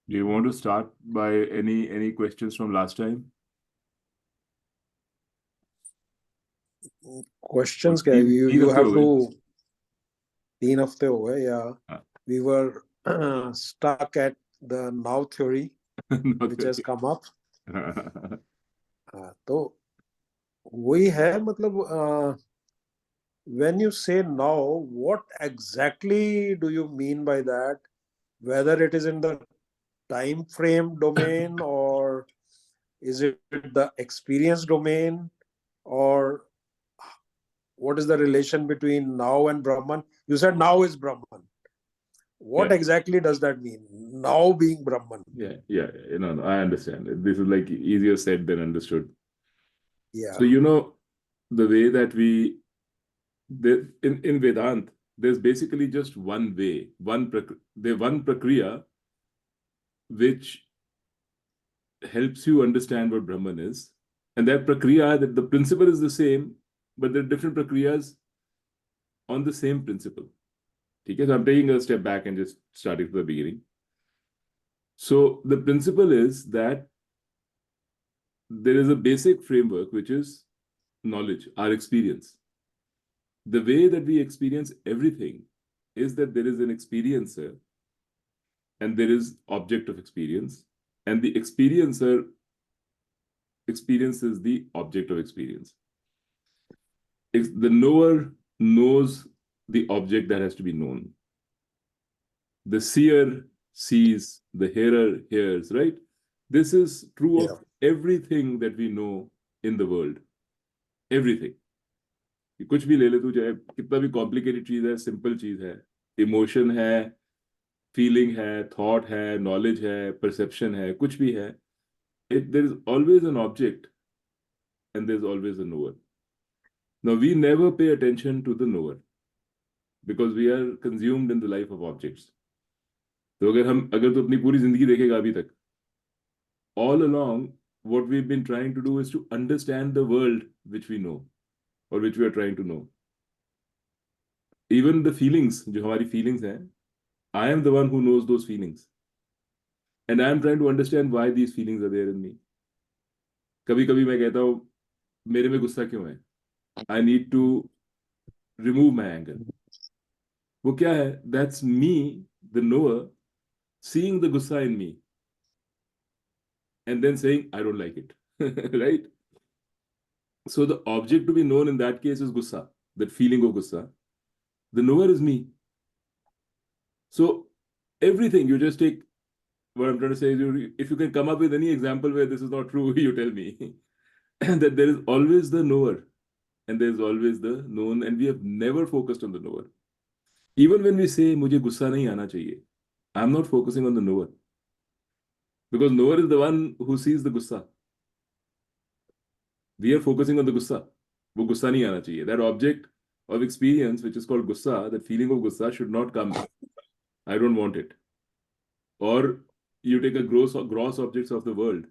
Do you want to start by any questions from last time? Questions क्या है? तीन You हफ्ते have हो to गए। 3 हफ्ते हो गए या हाँ। we were stuck at the now theory which has come up. तो वही है मतलब when you say now, what exactly do you mean by that? Whether it is in the time frame domain or is it the experience domain, or what is the relation between now and Brahman? You said now is Brahman. What Yeah, exactly does that mean? Now being Brahman. yeah. No, I understand. This is like easier said than understood. Yeah. So the way that in Vedant, there's basically just one way, one prakriya which helps you understand what Brahman is, and that prakriya, that the principle is the same, but there are different prakriyas on the same principle. Okay, so I'm taking a step back and just starting from the beginning. So the principle is that there is a basic framework which is knowledge, our experience. The way that we experience everything is that there is an experiencer and there is object of experience, and the experiencer experiences the object of experience. The knower knows the object that has to be known. The seer sees, the hearer hears, right? This is true Yeah. of everything that we know in the world. Everything. कुछ भी ले ले तू, चाहे कितना भी complicated चीज है, सिंपल चीज है, इमोशन है, फीलिंग है, थॉट है, नॉलेज है, परसेप्शन है, कुछ भी है, there is always an object and there's always a knower. Now we never pay attention to the knower because we are consumed in the life of objects. तो अगर तू अपनी पूरी जिंदगी देखेगा अभी तक, all along what we've been trying to do is to understand the world which we know or which we are trying to know. Even the feelings, जो हमारी feelings हैं, I am the one who knows those feelings. And I am trying to understand why these feelings are there in me. कभी कभी मैं कहता हूँ मेरे में गुस्सा क्यों है, I need to remove my anger. वो क्या है? That's me, the knower, seeing the gussa in me and then saying I don't like it. Right? So the object to be known in that case is gussa, that feeling of gussa. The knower is me. So everything, you just take, what I'm trying to say is, if you can come up with any example where this is not true, you tell me. That there is always the knower and there is always the known, and we have never focused on the knower. Even when we say मुझे गुस्सा नहीं आना चाहिए, I'm not focusing on the knower, because knower is the one who sees the gussa. We are focusing on the gussa. वो गुस्सा नहीं आना चाहिए. That object of experience which is called gussa, that feeling of gussa should not come. I don't want it. Or you take a gross objects of the world,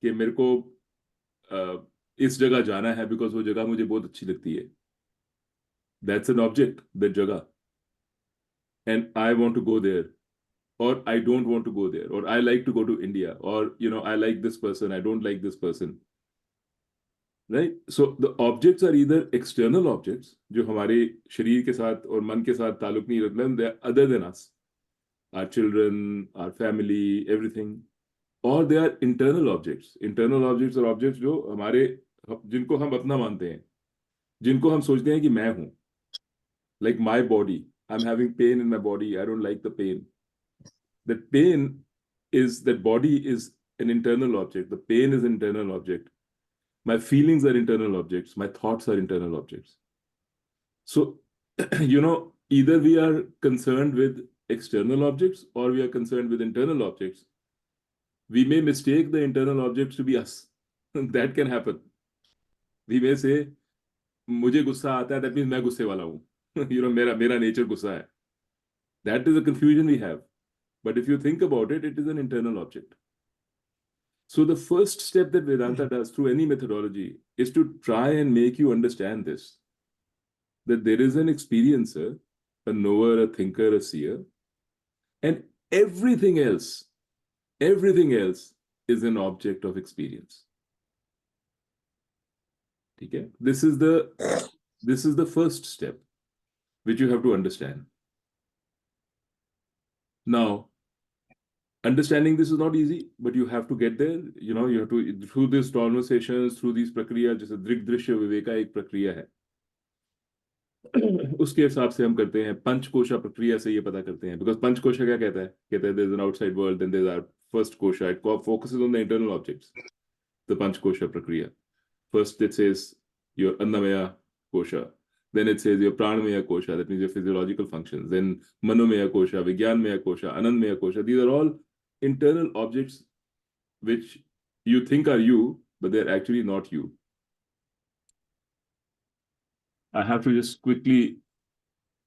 कि मेरे को इस जगह जाना है because वो जगह मुझे बहुत अच्छी लगती है. That's an object, that जगह. And I want to go there, or I don't want to go there, or I like to go to India, or I like this person, I don't like this person. Right? So the objects are either external objects, जो हमारे शरीर के साथ और मन के साथ ताल्लुक नहीं रखते, they are other than us, our children, our family, everything, or they are internal objects. Internal objects are objects जो हमारे, जिनको हम अपना मानते हैं, जिनको हम सोचते हैं कि मैं हूं. Like my body, I'm having pain in my body, I don't like the pain. That pain is, that body is an internal object, the pain is an internal object. My feelings are internal objects, my thoughts are internal objects. So, either we are concerned with external objects or we are concerned with internal objects. We may mistake the internal objects to be us. That can happen. We may say, मुझे गुस्सा आता है, that means मैं गुस्से वाला हूँ. मेरा nature गुस्सा है. That is a confusion we have. But if you think about it, it is an internal object. So the first step that Vedanta does through any methodology is to try and make you understand this, that there is an experiencer, a knower, a thinker, a seer, and everything else Everything else is an object of experience. Okay? This is the first step which you have to understand. Now, understanding this is not easy, but you have to get there. You have to, through these conversations, through these प्रक्रिया, जैसे दृग दृश्य विवेका एक प्रक्रिया है, उसके हिसाब से हम करते हैं, पंचकोशा प्रक्रिया से ये पता करते हैं, बिकॉज पंचकोशा क्या कहता है, there's an outside world, then there's our first kosha. It focuses on the internal objects, the panchkosha prakriya. First it says your annamaya kosha, then it says your pranamaya kosha, that means your physiological functions, then manomaya kosha, vigyanmaya kosha, anandmaya kosha. These are all internal objects which you think are you, but they're actually not you. I have to just quickly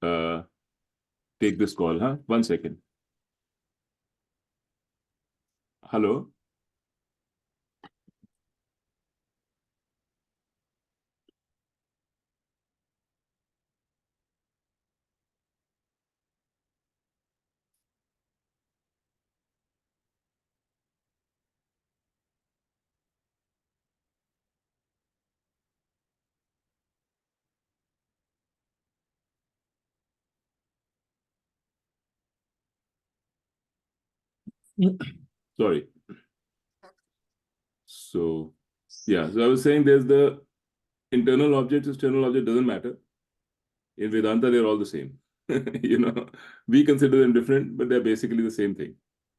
take this call, huh? 1 second. Hello? Sorry. So, yeah, so I was saying there's the internal object, external object, doesn't matter. In Vedanta, they're all the same. We consider them different, but they're basically the same thing.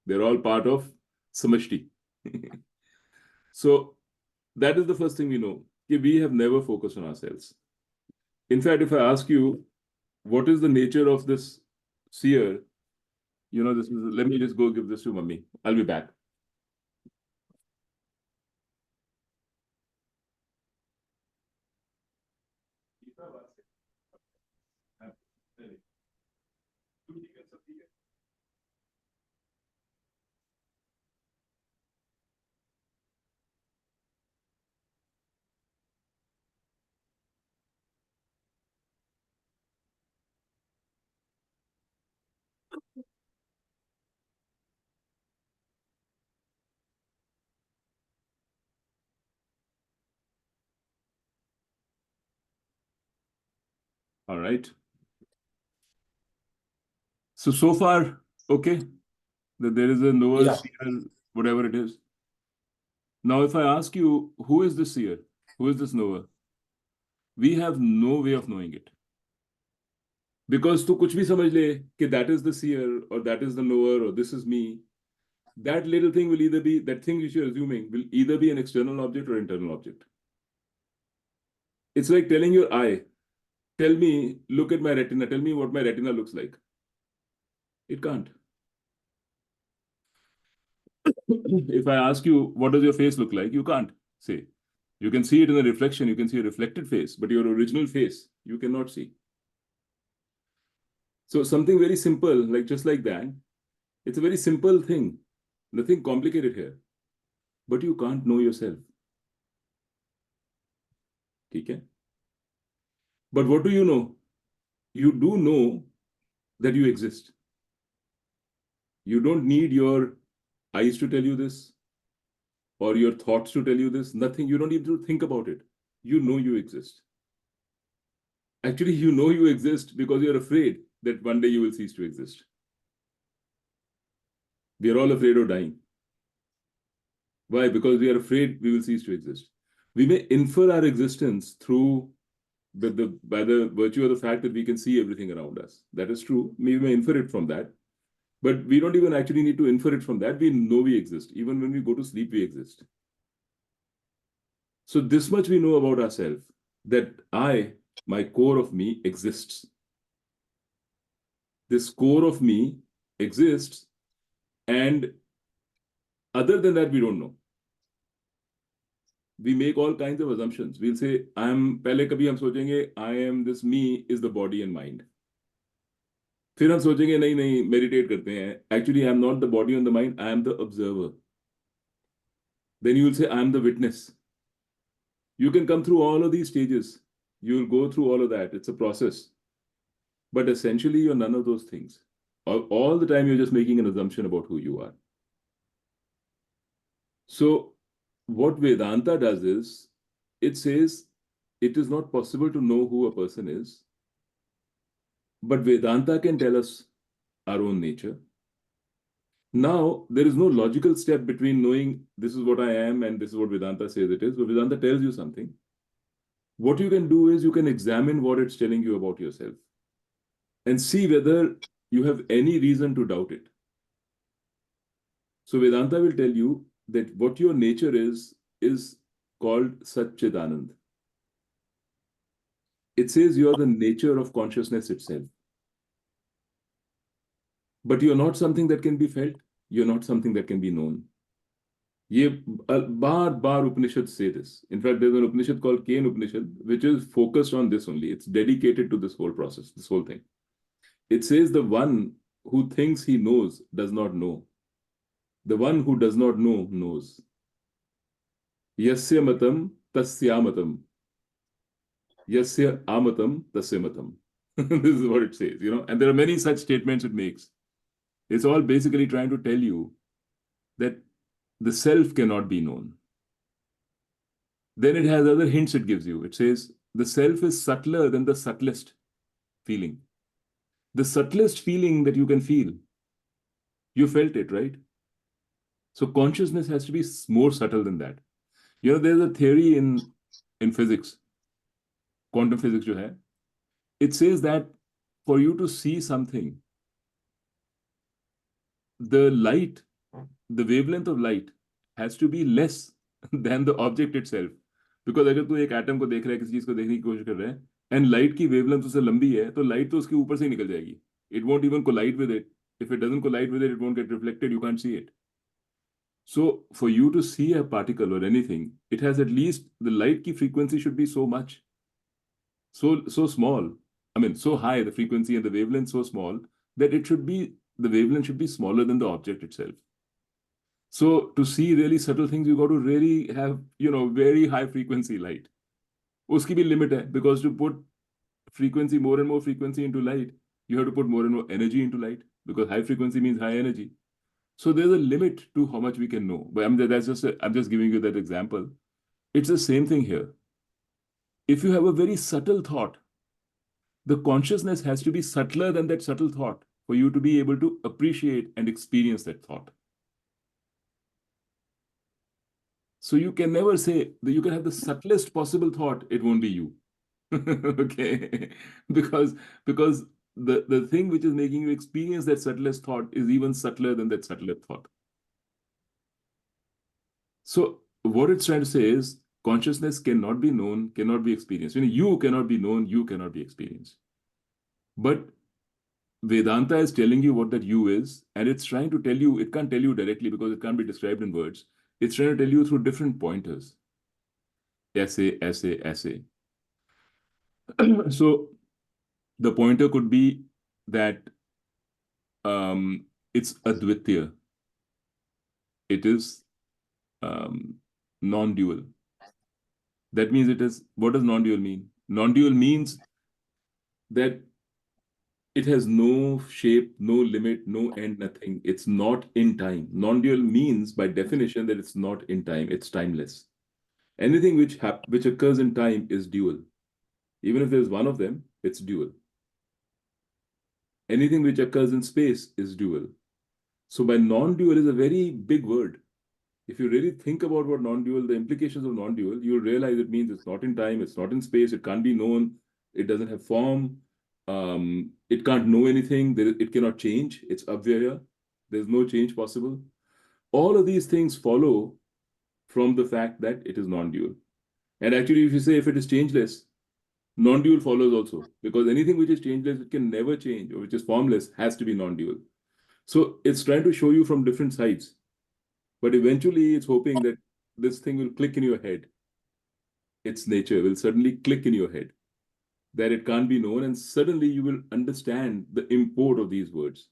They're all part of samashti. So, that is the first thing we know. We have never focused on ourselves. In fact, if I ask you, what is the nature of this seer? Let me just go give this to mummy. I'll be back. All right. So far, okay, that there is a knower, Yeah. seer, whatever it is. Now, if I ask you, who is this seer? Who is this knower? We have no way of knowing it. Because tu kuch bhi samajh le कि that is the seer or that is the knower or this is me, that little thing will either be, that thing which you're assuming will either be an external object or internal object. It's like telling your eye, tell me, look at my retina, tell me what my retina looks like. It can't. If I ask you, what does your face look like? You can't say. You can see it in the reflection, you can see a reflected face, but your original face, you cannot see. So something very simple, like just like that, it's a very simple thing, nothing complicated here, but you can't know yourself. Okay? But what do you know? You do know that you exist. You don't need your eyes to tell you this or your thoughts to tell you this. Nothing. You don't need to think about it. You know you exist. Actually, you know you exist because you're afraid that one day you will cease to exist. We are all afraid of dying. Why? Because we are afraid we will cease to exist. We may infer our existence through by the virtue of the fact that we can see everything around us. That is true. We may infer it from that. But we don't even actually need to infer it from that. We know we exist. Even when we go to sleep, we exist. So this much we know about ourselves, that my core of me exists. This core of me exists, and other than that, we don't know. We make all kinds of assumptions. We'll say, पहले कभी हम सोचेंगे, I am this me is the body and mind. फिर हम सोचेंगे नहीं meditate करते हैं. Actually, I am not the body and the mind. I am the observer. Then you will say, I am the witness. You can come through all of these stages. You will go through all of that. It's a process. But essentially, you're none of those things. All the time, you're just making an assumption about who you are. So what Vedanta does is, it says it is not possible to know who a person is, but Vedanta can tell us our own nature. Now, there is no logical step between knowing this is what I am and this is what Vedanta says it is, but Vedanta tells you something. What you can do is you can examine what it's telling you about yourself and see whether you have any reason to doubt it. So Vedanta will tell you that what your nature is called Satchidanand. It says you are the nature of consciousness itself. But you're not something that can be felt. You're not something that can be known. ये बार बार Upanishads say this. In fact, there's an Upanishad called Kain Upanishad, which is focused on this only. It's dedicated to this whole process, this whole thing. It says the one who thinks he knows does not know. The one who does not know knows. Yasya matam tasya matam. Yasya amatam tasya matam. This is what it says, and there are many such statements it makes. It's all basically trying to tell you that the self cannot be known. Then it has other hints it gives you. It says the self is subtler than the subtlest feeling. The subtlest feeling that you can feel, you felt it, right? So consciousness has to be more subtle than that. There's a theory in physics, quantum physics jo hai, it says that for you to see something, the light, the wavelength of light has to be less than the object itself. Because अगर तू एक atom को देख रहा है, किसी चीज को देखने की कोशिश कर रहा है, एंड लाइट की वेवलेंथ उससे लंबी है, तो लाइट तो उसके ऊपर से ही निकल जाएगी. It won't even collide with it. If it doesn't collide with it, it won't get reflected. You can't see it. So for you to see a particle or anything, it has at least the light ki frequency should be so much, so small. I mean, so high, the frequency and the wavelength so small that the wavelength should be smaller than the object itself. So to see really subtle things, you got to really have, very high frequency light. Uski bhi limit hai, because to put more and more frequency into light, you have to put more and more energy into light, because high frequency means high energy. So there's a limit to how much we can know. But I'm just giving you that example. It's the same thing here. If you have a very subtle thought, the consciousness has to be subtler than that subtle thought for you to be able to appreciate and experience that thought. So you can never say that you can have the subtlest possible thought, it won't be you. Okay? Because the thing which is making you experience that subtlest thought is even subtler than that subtler thought. So what it's trying to say is consciousness cannot be known, cannot be experienced. You cannot be known, you cannot be experienced. But Vedanta is telling you what that you is, and it's trying to tell you, it can't tell you directly because it can't be described in words. It's trying to tell you through different pointers. Essay, essay, essay. So the pointer could be that it's advitya. It is non-dual. That means it is, what does non-dual mean? Non-dual means that it has no shape, no limit, no end, nothing. It's not in time. Non-dual means, by definition, that it's not in time. It's timeless. Anything which occurs in time is dual. Even if there's one of them, it's dual. Anything which occurs in space is dual. So by non-dual is a very big word. If you really think about what non-dual, the implications of non-dual, you'll realize it means it's not in time, it's not in space, it can't be known, it doesn't have form, it can't know anything, it cannot change, it's avyaya, there's no change possible. All of these things follow from the fact that it is non-dual. And actually, if you say if it is changeless, non-dual follows also, because anything which is changeless, it can never change, or which is formless, has to be non-dual. So it's trying to show you from different sides. But eventually, it's hoping that this thing will click in your head. Its nature will suddenly click in your head, that it can't be known, and suddenly you will understand the import of these words.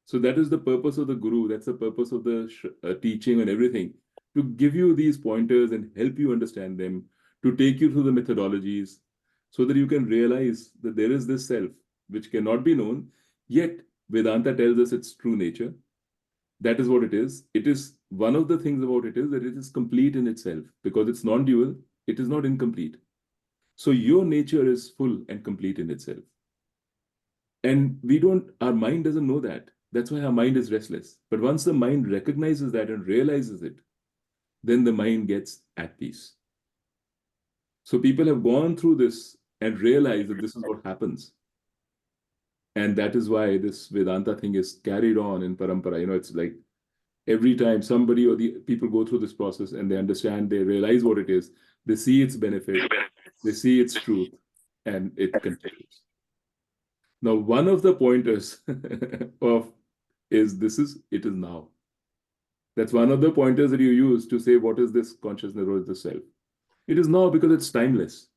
So that is the purpose of the guru. That's the purpose of the teaching and everything, to give you these pointers and help you understand them, to take you through the methodologies, so that you can realize that there is this self which cannot be known, yet Vedanta tells us its true nature. That is what it is. It is one of the things about it is that it is complete in itself. Because it's non-dual, it is not incomplete. So your nature is full and complete in itself. And our mind doesn't know that. That's why our mind is restless. But once the mind recognizes that and realizes it, then the mind gets at peace. So people have gone through this and realized that this is what happens. And that is why this Vedanta thing is carried on in parampara. It's like every time somebody or the people go through this process and they understand, they realize what it is, they see its benefit, they see its truth, and it continues. Now, one of the pointers of it is now. That's one of the pointers that you use to say what is this consciousness or the self. It is now because it's timeless.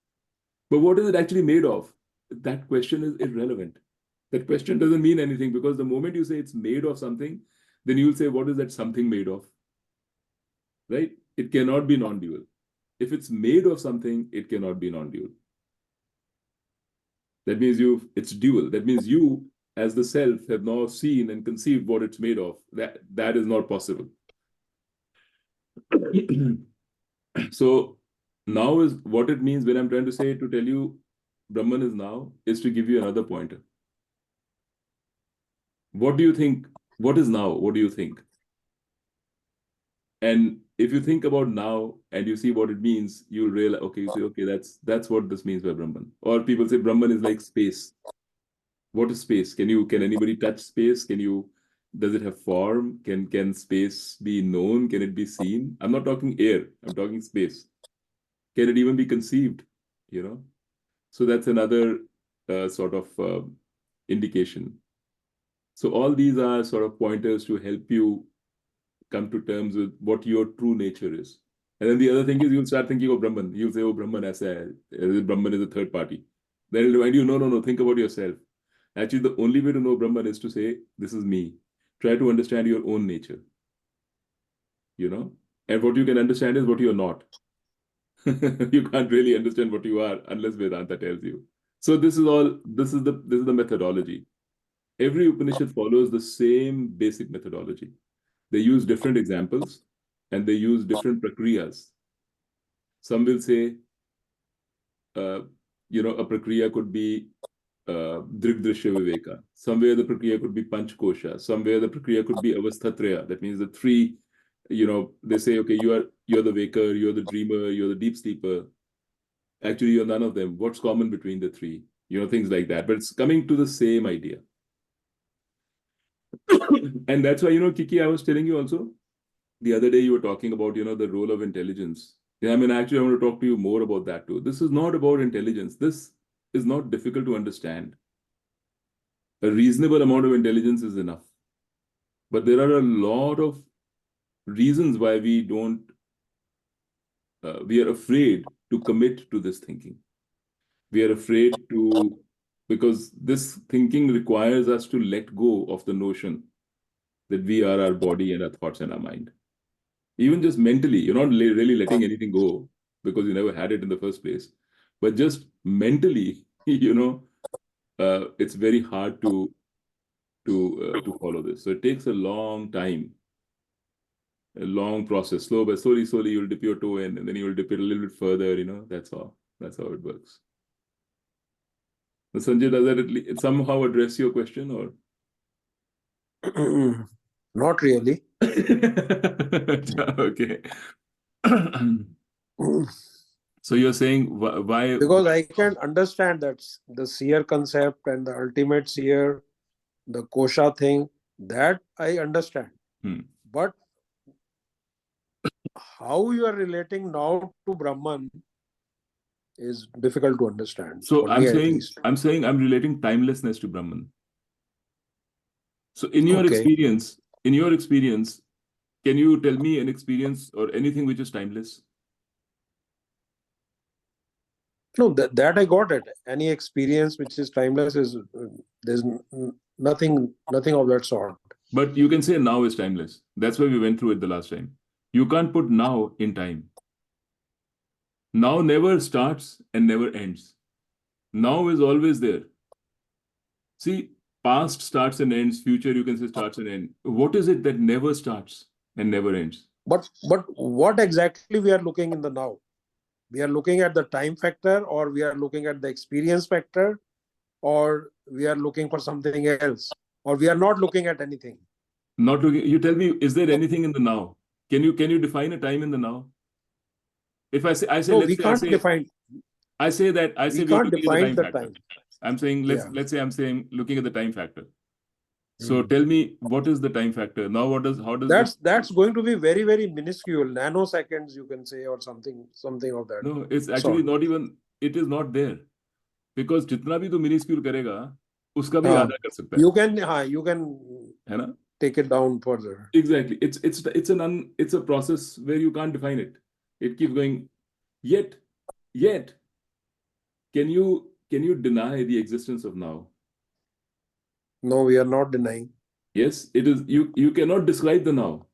But what is it actually made of? That question is irrelevant. That question doesn't mean anything, because the moment you say it's made of something, then you'll say, what is that something made of? Right? It cannot be non-dual. If it's made of something, it cannot be non-dual. That means it's dual. That means you, as the self, have now seen and conceived what it's made of. That is not possible. So now is what it means when I'm trying to say, to tell you Brahman is now, is to give you another pointer. What do you think? What is now? What do you think? And if you think about now and you see what it means, you'll realize, okay, you say, okay, that's what this means by Brahman. Or people say Brahman is like space. What is space? Can anybody touch space? Does it have form? Can space be known? Can it be seen? I'm not talking air, I'm talking space. Can it even be conceived? So that's another sort of indication. So all these are sort of pointers to help you come to terms with what your true nature is. And then the other thing is, you'll start thinking of Brahman. You'll say, oh, Brahman Brahman is a third party. Then it'll remind you, no, think about yourself. Actually, the only way to know Brahman is to say, this is me. Try to understand your own nature. And what you can understand is what you're not. You can't really understand what you are unless Vedanta tells you. So this is the methodology. Every Upanishad follows the same basic methodology. They use different examples and they use different prakriyas. Some will say, a prakriya could be Drigdrishya Viveka. Somewhere the prakriya could be Panchkosha. Somewhere the prakriya could be Avasthatraya. That means the three, they say, okay, you're the waker, you're the dreamer, you're the deep sleeper. Actually, you're none of them. What's common between the three? Things like that. But it's coming to the same idea. And that's why, Kiki, I was telling you also, the other day you were talking about, the role of intelligence. Yeah, actually, I want to talk to you more about that too. This is not about intelligence. This is not difficult to understand. A reasonable amount of intelligence is enough. But there are a lot of reasons why we are afraid to commit to this thinking. We are afraid because this thinking requires us to let go of the notion that we are our body and our thoughts and our mind. Even just mentally, you're not really letting anything go because you never had it in the first place. But just mentally, it's very hard to follow this. So it takes a long time, a long process. Slowly, you'll dip your toe in, and then you'll dip it a little bit further. That's how it works. So Sanjay, does that somehow address your question, or? Not really. Okay. So you're saying why? Because I can understand that the seer concept and the ultimate seer, the kosha thing, that I understand. But how you are relating now to Brahman is difficult to understand. So for me at least. I'm saying I'm relating timelessness to Brahman. So in your Okay. experience, can you tell me an experience or anything which is timeless? No, that I got it. Any experience which is timeless there's nothing of that sort. But you can say now is timeless. That's why we went through it the last time. You can't put now in time. Now never starts and never ends. Now is always there. See, past starts and ends, future you can say starts and ends. What is it that never starts and never ends? But what exactly we are looking in the now? We are looking at the time factor, or we are looking at the experience factor, or we are looking for something else, or we are not looking at anything. Not looking, you tell me, is there anything in the now? Can you define a time in the now? If I say, No, let's we say, I can't say, define. I say that, I say We we are can't looking at the define time the factor. time. I'm saying, Yeah. let's say I'm saying looking at the time factor. So Hmm. tell me, what is the time factor? Now, how does this? That's going to be very, very minuscule, nanoseconds, you can say, or something of that No, it's actually sort. not even, it is not there. Because जितना भी तो minuscule करेगा, उसका भी Uh, आधा कर सकता you can है ना? take it down further. Exactly. It's a process where you can't define it. It keeps going. Yet, can you deny the existence of now? No, we are not denying. Yes, it is. You cannot describe the now,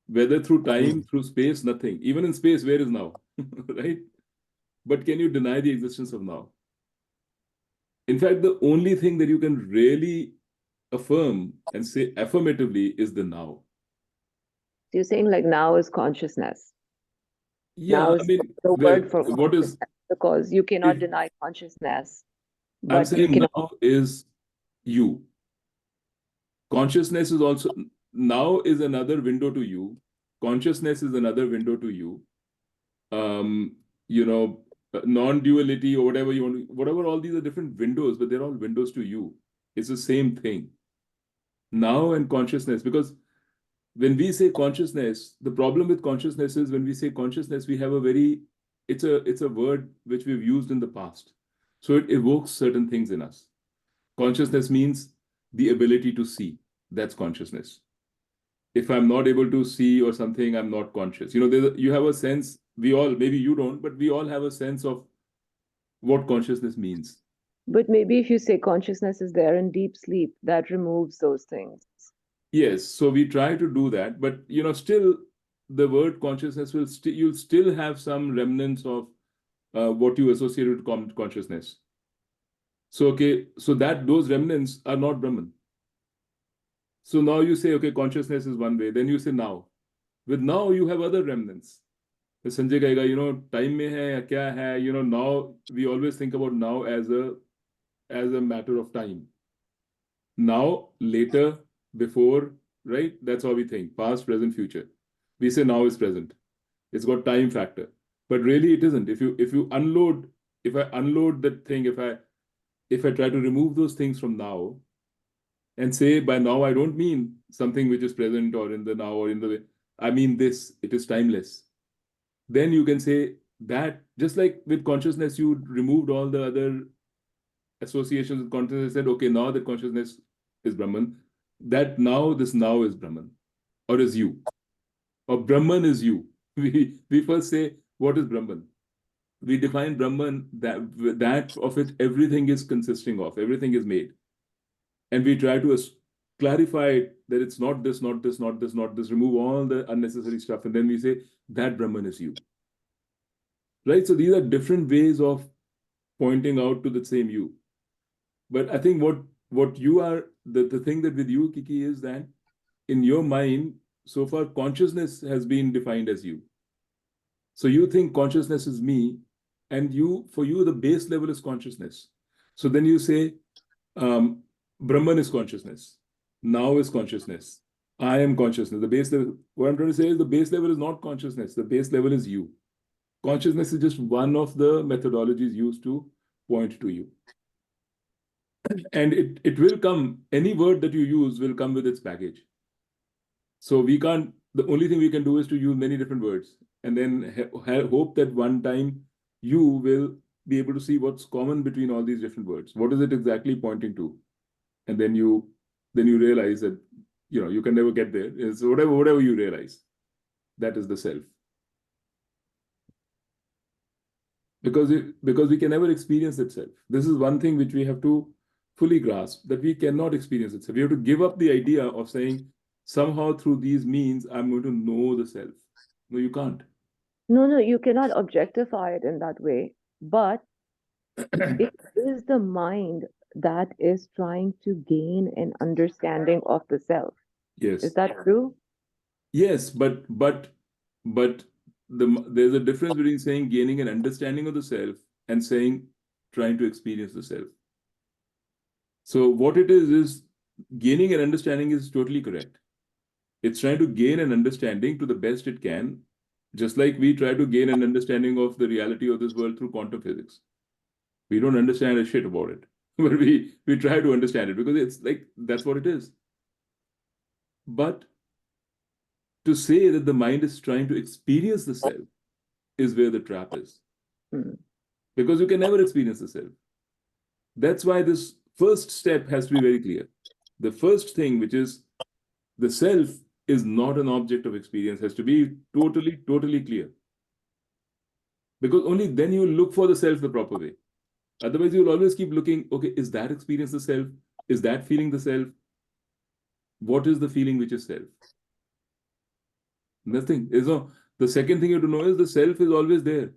whether through Hmm. time, through space, nothing. Even in space, where is now? Right? But can you deny the existence of now? In fact, the only thing that you can really affirm and say affirmatively is the now. So you're saying like now is consciousness. Yeah, Now I is mean, the well, word for what is consciousness because you cannot if deny consciousness, I'm but you saying cannot. now is you. Consciousness is also now is another window to you. Consciousness is another window to you. Um, you know, non-duality or whatever you want, whatever, all these are different windows, but they're all windows to you. It's the same thing. Now and consciousness, because when we say consciousness, the problem with consciousness is when we say consciousness, we have a very, it's a word which we've used in the past. So it evokes certain things in us. Consciousness means the ability to see. That's consciousness. If I'm not able to see or something, I'm not conscious. You have a sense, we all, maybe you don't, but we all have a sense of what consciousness means. But maybe if you say consciousness is there in deep sleep, that removes those things. Yes, so we try to do that, but still the word consciousness will you'll still have some remnants of what you associate with consciousness. So okay, so that those remnants are not Brahman. So now you say, okay, consciousness is one way. Then you say now. With now, you have other remnants. तो संजय कहेगा, time में है या क्या है, now we always think about now as a matter of time. Now, later, before, right? That's how we think. Past, present, future. We say now is present. It's got time factor. But really it isn't. If you unload, if I unload that thing, if I try to remove those things from now and say by now I don't mean something which is present or in the now or in the way. I mean this, it is timeless. Then you can say that just like with consciousness, you removed all the other associations with consciousness, said, okay, now that consciousness is Brahman, that now this now is Brahman or is you. Or Brahman is you. We first say, what is Brahman? We define Brahman that of which everything is consisting of, everything is made. And we try to clarify it that it's not this, not this, not this, not this, remove all the unnecessary stuff. And then we say, that Brahman is you. Right? So these are different ways of pointing out to the same you. But I think what you are, the thing that with you, Kiki, is that in your mind, so far, consciousness has been defined as you. So you think consciousness is me, and for you, the base level is consciousness. So then you say, Brahman is consciousness. Now is consciousness. I am consciousness. The base level, what I'm trying to say is the base level is not consciousness. The base level is you. Consciousness is just one of the methodologies used to point to you. And it will come, any word that you use will come with its baggage. So the only thing we can do is to use many different words and then hope that one time you will be able to see what's common between all these different words. What is it exactly pointing to? And then you realize that, you can never get there. It's whatever you realize, that is the self. Because we can never experience itself. This is one thing which we have to fully grasp, that we cannot experience itself. We have to give up the idea of saying, somehow through these means, I'm going to know the self. No, you can't. No, you cannot objectify it in that way. But it is the mind that is trying to gain an understanding of the self. Yes. Is that true? Yes, but there's a difference between saying gaining an understanding of the self and saying trying to experience the self. So what it is gaining an understanding is totally correct. It's trying to gain an understanding to the best it can, just like we try to gain an understanding of the reality of this world through quantum physics. We don't understand a shit about it, but we try to understand it because it's like that's what it is. But to say that the mind is trying to experience the self is where the trap is. Hmm. Because you can never experience the self. That's why this first step has to be very clear. The first thing, which is the self, is not an object of experience, has to be totally, totally clear. Because only then you look for the self the proper way. Otherwise, you'll always keep looking, okay, is that experience the self? Is that feeling the self? What is the feeling which is self? Nothing. Is no. The second thing you have to know is the self is always there.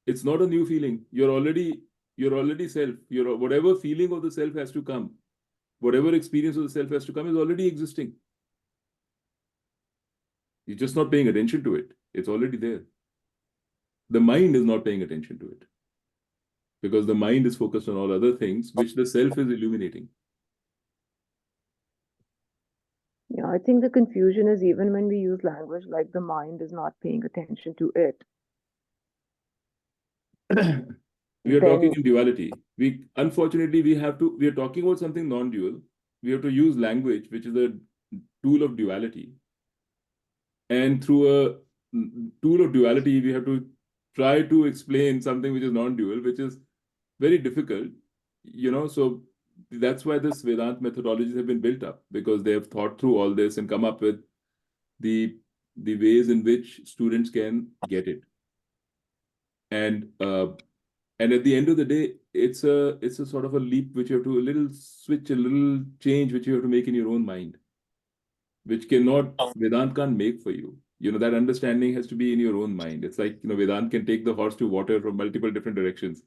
It's not a new feeling. You're already self. Whatever feeling of the self has to come, whatever experience of the self has to come is already existing. You're just not paying attention to it. It's already there. The mind is not paying attention to it because the mind is focused on all other things which the self is illuminating. Yeah, I think the confusion is even when we use language like the mind is not paying attention to it. We are talking Then in duality. Unfortunately we are talking about something non-dual. We have to use language, which is a tool of duality. And through a tool of duality, we have to try to explain something which is non-dual, which is very difficult. So that's why this Vedant methodologies have been built up, because they have thought through all this and come up with the ways in which students can get it. And at the end of the day, it's a sort of a leap which you have to a little change which you have to make in your own mind, which Vedant can't make for you. That understanding has to be in your own mind. It's like, Vedant can take the horse to water from multiple different directions,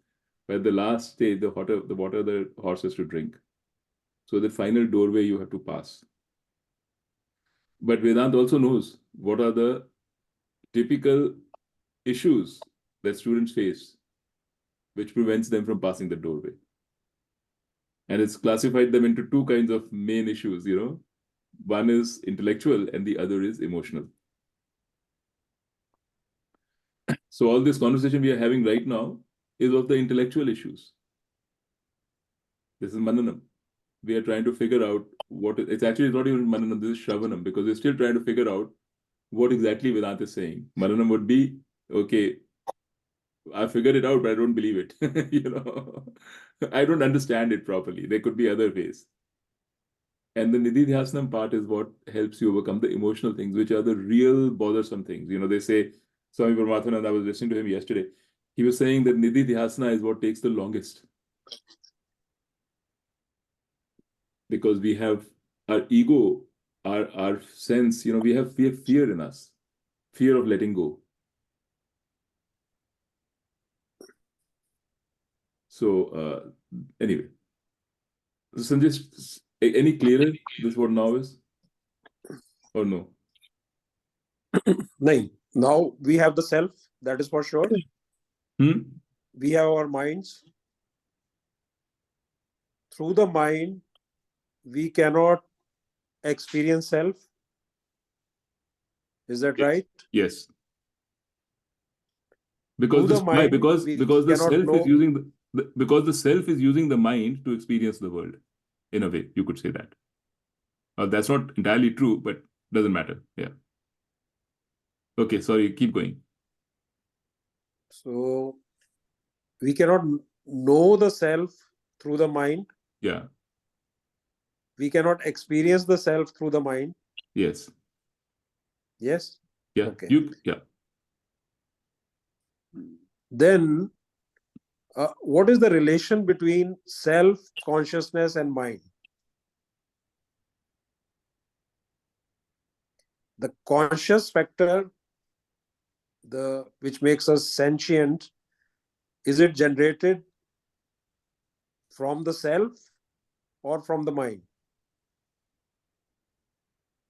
but at the last stage, the water the horse has to drink. So the final doorway you have to pass. But Vedant also knows what are the typical issues that students face, which prevents them from passing the doorway. And it's classified them into two kinds of main issues, One is intellectual and the other is emotional. So all this conversation we are having right now is of the intellectual issues. This is Mananam. We are trying to figure out it's actually not even Mananam, this is Shravanam, because we're still trying to figure out what exactly Vedanta is saying. Mananam would be, okay, I figured it out, but I don't believe it. I don't understand it properly. There could be other ways. And the Nididhyasnam part is what helps you overcome the emotional things, which are the real bothersome things. They say, Swami Paramathananda, I was listening to him yesterday. He was saying that Nididhyasana is what takes the longest. Because we have our ego, our sense, we have fear in us, fear of letting go. So anyway, Sanjay, any clearer this what now is, or no? No. Now we have the self, that is for sure. Hmm? We have our minds. Through the mind, we cannot experience self. Is that right? Yes. Through Because the mind, because we the cannot self is know. using because the self is using the mind to experience the world. In a way, you could say that. That's not entirely true, but doesn't matter. Yeah. Okay, sorry, keep going. So we cannot know the self through the mind. Yeah. We cannot experience the self through the mind. Yes. Yes? Yeah. Okay. Yeah. Then, what is the relation between self, consciousness, and mind? The conscious factor, which makes us sentient, is it generated from the self or from the mind?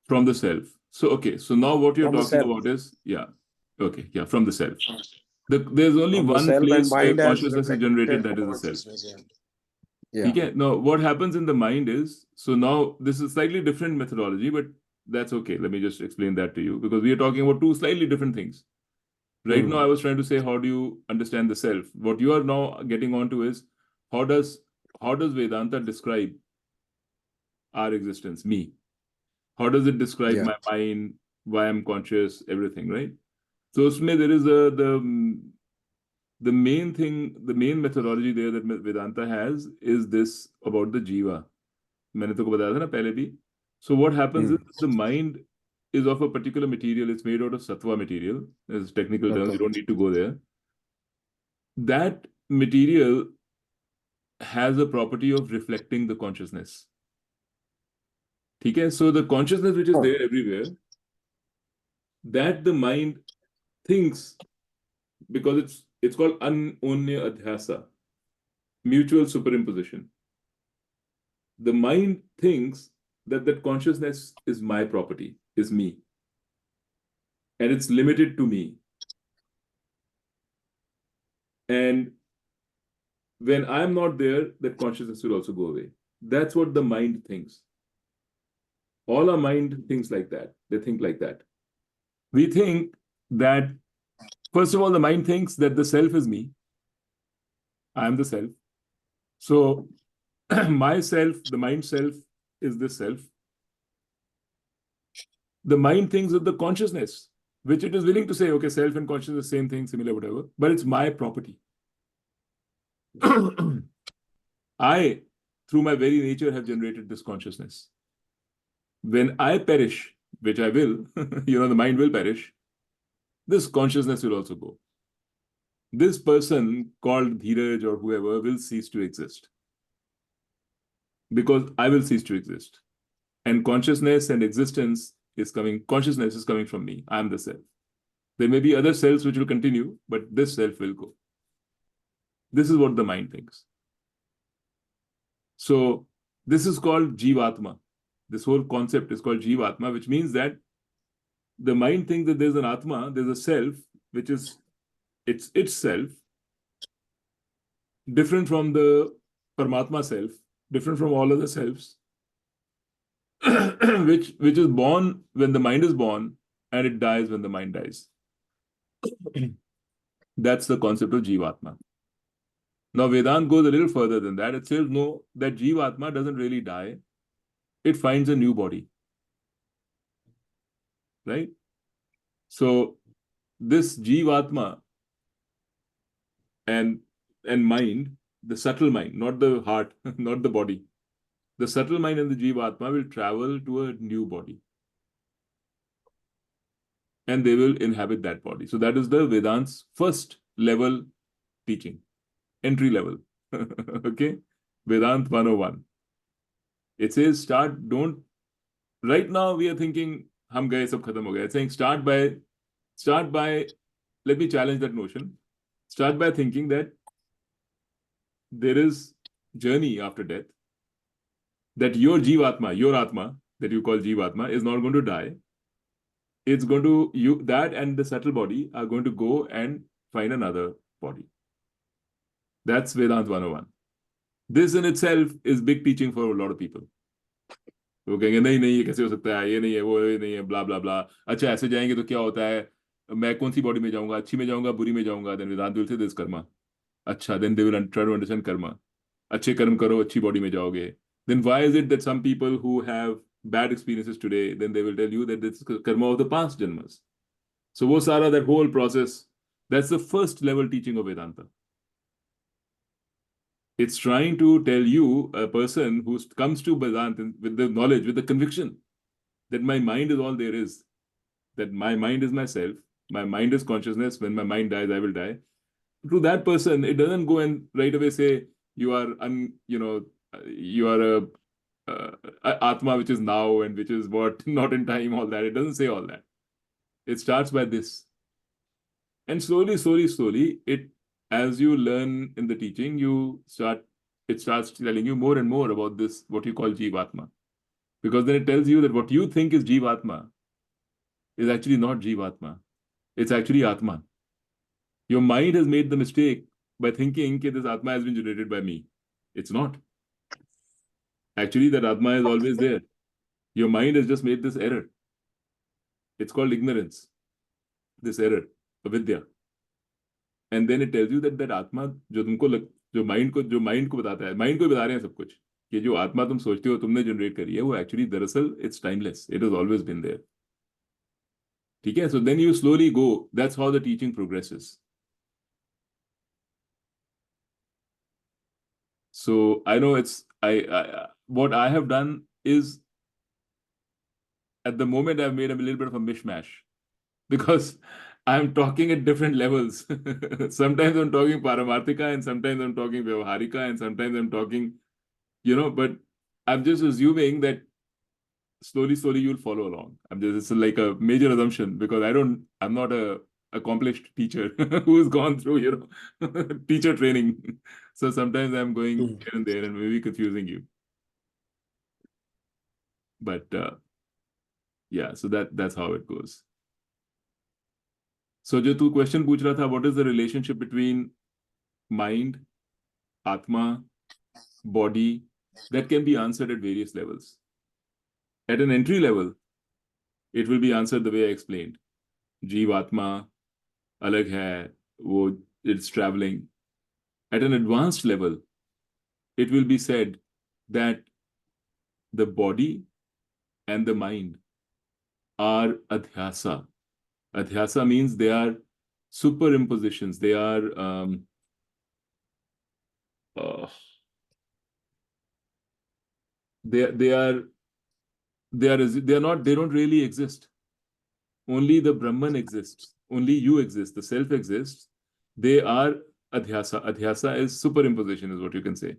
From the self. So, okay. So now what you're From the talking self. about is, yeah. Okay. Yeah. From the self. There's only From the one self, and place where mind has consciousness is generated, reflected that is the self. consciousness. Yeah. Okay. Now, what happens in the mind is, so now this is slightly different methodology, but that's okay. Let me just explain that to you, because we are talking about two slightly different things. Right now, I was trying to say, how do you understand the self? What you are now getting onto is, how does Vedanta describe our existence, me? How does it describe Yeah. my mind, why I'm conscious, everything, right? So usme there is the main thing, the main methodology there that Vedanta has is this about the jiva. मैंने तो को बताया था ना पहले भी. So what happens is the mind is of a particular material. It's made out of sattva material. There's technical terms. You don't need to go there. That material has a property of reflecting the consciousness. Okay? So the consciousness which is there everywhere, that the mind thinks, because it's called anonya adhyasa, mutual superimposition. The mind thinks that that consciousness is my property, is me, and it's limited to me. And when I'm not there, that consciousness will also go away. That's what the mind thinks. All our mind thinks like that. They think like that. We think that, first of all, the mind thinks that the self is me. I am the self. So my self, the mind self, is this self. The mind thinks of the consciousness, which it is willing to say, okay, self and consciousness, same thing, similar, whatever, but it's my property. I, through my very nature, have generated this consciousness. When I perish, which I will, the mind will perish, this consciousness will also go. This person called Dheeraj or whoever will cease to exist, because I will cease to exist. And consciousness and existence consciousness is coming from me. I am the self. There may be other selves which will continue, but this self will go. This is what the mind thinks. So this is called Jivatma. This whole concept is called Jivatma, which means that the mind thinks that there's an Atma, there's a self, which is itself, different from the Paramatma self, different from all other selves, which is born when the mind is born, and it dies when the mind dies. That's the concept of Jivatma. Now, Vedanta goes a little further than that. It says, no, that Jivatma doesn't really die. It finds a new body. Right? So, this Jivatma and mind, the subtle mind, not the heart, not the body, the subtle mind and the Jivatma will travel to a new body. And they will inhabit that body. So, that is the Vedant's first level teaching, entry level. Okay? Vedant 101. It says, right now we are thinking, hum gaye, sab khatam ho gaya. It's saying, start by, let me challenge that notion. Start by thinking that there is journey after death, that your Jivatma, your Atma, that you call Jivatma, is not going to die. It's going to, that and the subtle body are going to go and find another body. That's Vedant 101. This in itself is big teaching for a lot of people. वो कहेंगे नहीं नहीं ये कैसे हो सकता है, ये नहीं है, वो ये नहीं है, ब्ला ब्ला ब्ला. अच्छा ऐसे जाएंगे तो क्या होता है, मैं कौन सी बॉडी में जाऊंगा, अच्छी में जाऊंगा, बुरी में जाऊंगा. Then Vedant will say this karma. अच्छा, then they will try to understand karma. अच्छे कर्म करो, अच्छी बॉडी में जाओगे. Then why is it that some people who have bad experiences today, then they will tell you that this is karma of the past janmas. So wo sara, that whole process, that's the first level teaching of Vedanta. It's trying to tell you, a person who comes to Vedanta with the knowledge, with the conviction that my mind is all there is, that my mind is myself, my mind is consciousness, when my mind dies, I will die. To that person, it doesn't go and right away say, you are, you are a Atma which is now and which is what, not in time, all that. It doesn't say all that. It starts by this. And slowly, as you learn in the teaching, you start it starts telling you more and more about this, what you call Jivatma. Because then it tells you that what you think is Jivatma is actually not Jivatma. It's actually Atma. Your mind has made the mistake by thinking that this Atma has been generated by me. It's not. Actually, that Atma is always there. Your mind has just made this error. It's called ignorance, this error, avidya. And then it tells you that Atma, जो mind को बताता है, mind को बता रहे हैं सब कुछ कि जो आत्मा तुम सोचते हो तुमने जनरेट करी है वो एक्चुअली दरअसल it's timeless, it has always been there. ठीक है, so then you slowly go, that's how the teaching progresses. So I know it's what I have done is, at the moment I've made a little bit of a mishmash because I'm talking at different levels. Sometimes I'm talking Paramarthika and sometimes I'm talking Vyavaharika and sometimes I'm talking, but I'm just assuming that slowly you'll follow along. It's like a major assumption because I'm not a accomplished teacher who's gone through, teacher training. So sometimes I'm going here and there and maybe confusing you. But yeah, so that's how it goes. So जो तू question पूछ रहा था, what is the relationship between mind, Atma, body, that can be answered at various levels. At an entry level, it will be answered the way I explained. Jeev Atma, alag hai, wo, it's traveling. At an advanced level, it will be said that the body and the mind are adhyasa. Adhyasa means they are superimpositions. They are they don't really exist. Only the Brahman exists. Only you exist. The self exists. They are adhyasa. Adhyasa is superimposition, is what you can say.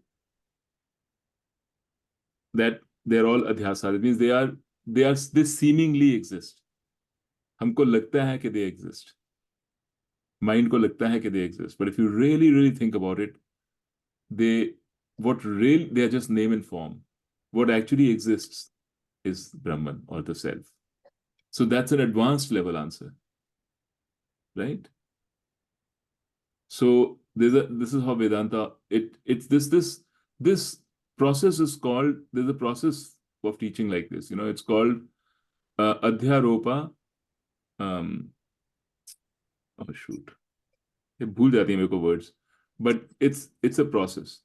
That they're all adhyasa. That means they seemingly exist. हमको लगता है कि they exist. Mind को लगता है कि they exist. But if you really think about it, they are just name and form. What actually exists is Brahman or the self. So that's an advanced level answer, right? So this is how Vedanta, it's this process is called, there's a process of teaching like this, it's called Adhyaropa. Oh shoot, ये भूल जाती है मेरे को words, but it's a process.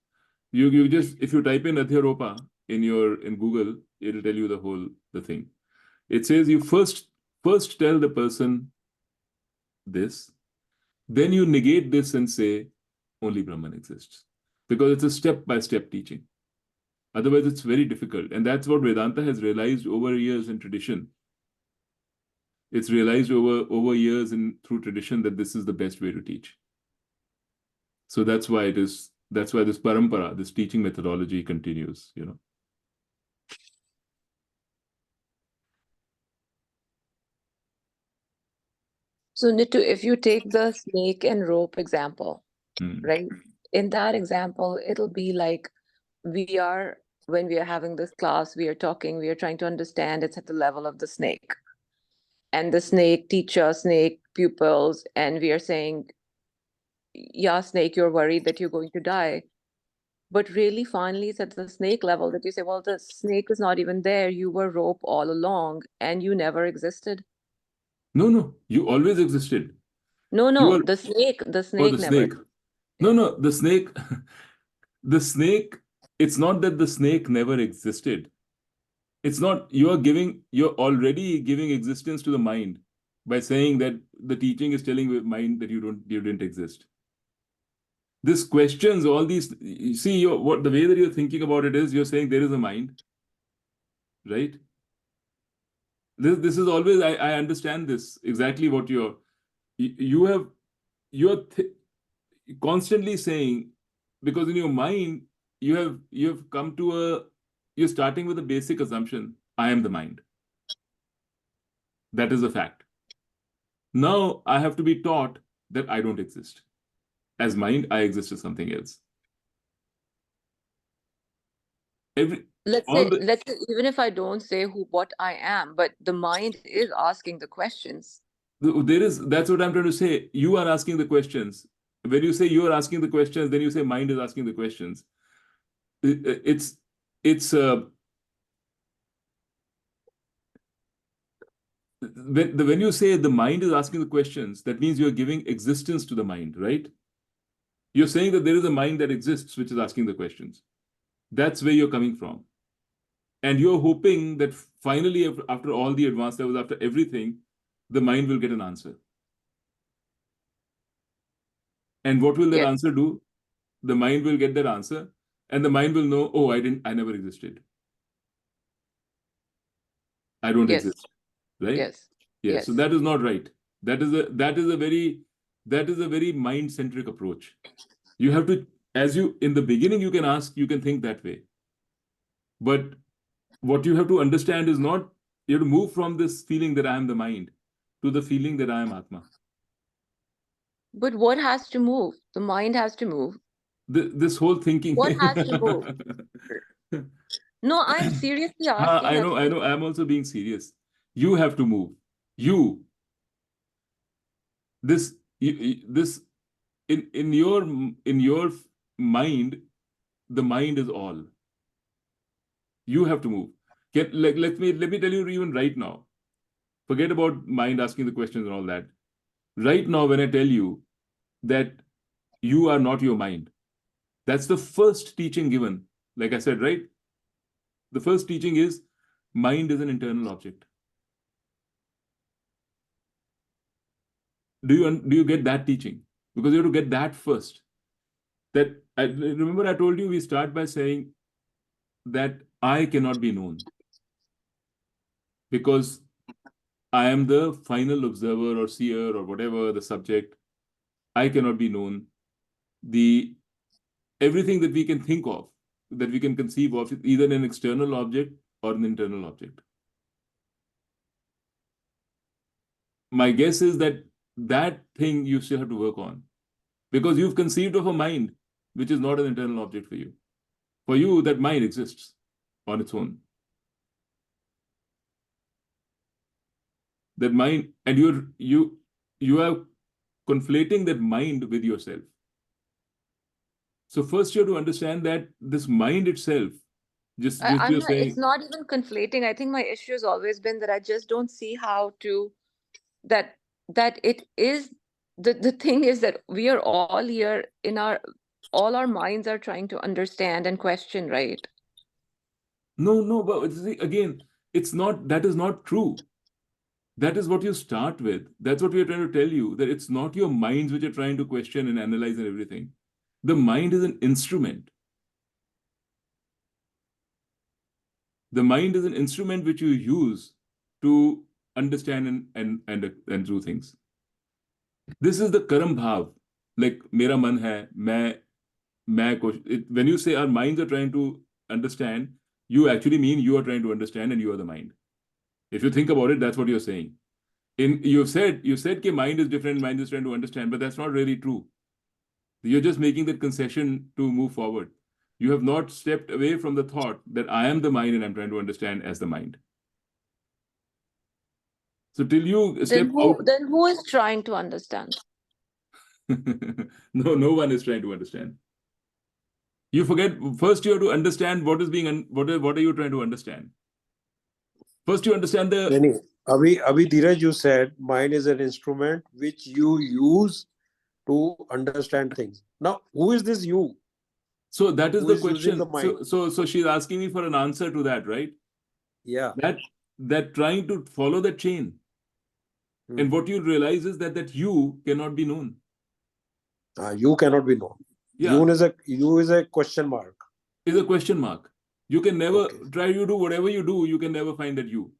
You just, if you type in Adhyaropa in Google, it'll tell you the thing. It says you first tell the person this, then you negate this and say only Brahman exists, because it's a step-by-step teaching. Otherwise, it's very difficult, and that's what Vedanta has realized over years in tradition. It's realized over years and through tradition that this is the best way to teach. So that's why this parampara, this teaching methodology continues, So Nitu, if you take the snake and rope example, right? In that example, it'll be like when we are having this class, we are talking, we are trying to understand, it's at the level of the snake. And the snake teacher, snake pupils, and we are saying, yeah, snake, you're worried that you're going to die. But really, finally, it's at the snake level that you say, well, the snake is not even there. You were rope all along and you never existed. No, you always existed. No, the snake the never. snake. No, the snake. The snake, it's not that the snake never existed. It's not, you're already giving existence to the mind by saying that the teaching is telling the mind that you didn't exist. This questions all these, you see, the way that you're thinking about it is, you're saying there is a mind, right? This is always, I understand this, exactly what you're constantly saying, because in your mind, you've come to you're starting with a basic assumption, I am the mind. That is a fact. Now I have to be taught that I don't exist. As mind, I exist as something else. let's all say the even if I don't say what I am, but the mind is asking the questions. that's what I'm trying to say. You are asking the questions. When you say you are asking the questions, then you say mind is asking the questions. It's when you say the mind is asking the questions, that means you're giving existence to the mind, right? You're saying that there is a mind that exists which is asking the questions. That's where you're coming from. And you're hoping that finally, after all the advanced levels, after everything, the mind will get an answer. And what will that Yes. answer do? The mind will get that answer, and the mind will know, oh, I never existed. I don't Yes. exist. Right? Yes. Yes. So Yes. that is not right. That is a very mind-centric approach. You have to, as you in the beginning, you can think that way. But what you have to understand is not, you have to move from this feeling that I am the mind to the feeling that I am Atma. But what has to move? The mind has to move. This whole thinking. What has to move? No, I'm seriously asking. I know. I'm also being serious. You have to move. You. This in your mind, the mind is all. You have to move. Let me tell you even right now. Forget about mind asking the questions and all that. Right now, when I tell you that you are not your mind, that's the first teaching given. Like I said, right? The first teaching is mind is an internal object. Do you get that teaching? Because you have to get that first. That remember I told you we start by saying that I cannot be known because I am the final observer or seer or whatever the subject. I cannot be known. The everything that we can think of, that we can conceive of, is either an external object or an internal object. My guess is that that thing you still have to work on because you've conceived of a mind which is not an internal object for you. For you, that mind exists on its own. That mind, and you are conflating that mind with yourself. So first you have to understand that this mind itself, just I'm you're not, it's saying, not even conflating. I think my issue has always been that I just don't see how to that it is the thing is that we are all here in all our minds are trying to understand and question, right? no, but see, again, it's not, that is not true. That is what you start with. That's what we are trying to tell you, that it's not your minds which are trying to question and analyze and everything. The mind is an instrument. The mind is an instrument which you use to understand and do things. This is the karam bhav. Like mera man hai, when you say our minds are trying to understand, you actually mean you are trying to understand and you are the mind. If you think about it, that's what you're saying. You said that mind is different, mind is trying to understand, but that's not really true. You're just making that concession to move forward. You have not stepped away from the thought that I am the mind and I'm trying to understand as the mind. So till you step out, Then who is trying to understand? no one is trying to understand. You forget, first you have to understand what is being, what are you trying to understand? First you understand the, Any Abhi Dheeraj, you said mind is an instrument which you use to understand things. Now, who is this you? so that is Who the is using the question. mind? So she's asking me for an answer to that, right? Yeah. That trying to follow the chain. And what you realize is that you cannot be known. You cannot be known. Yeah, You is a question mark. is a question mark. You can never Okay. try to do whatever you do, you can never find that you.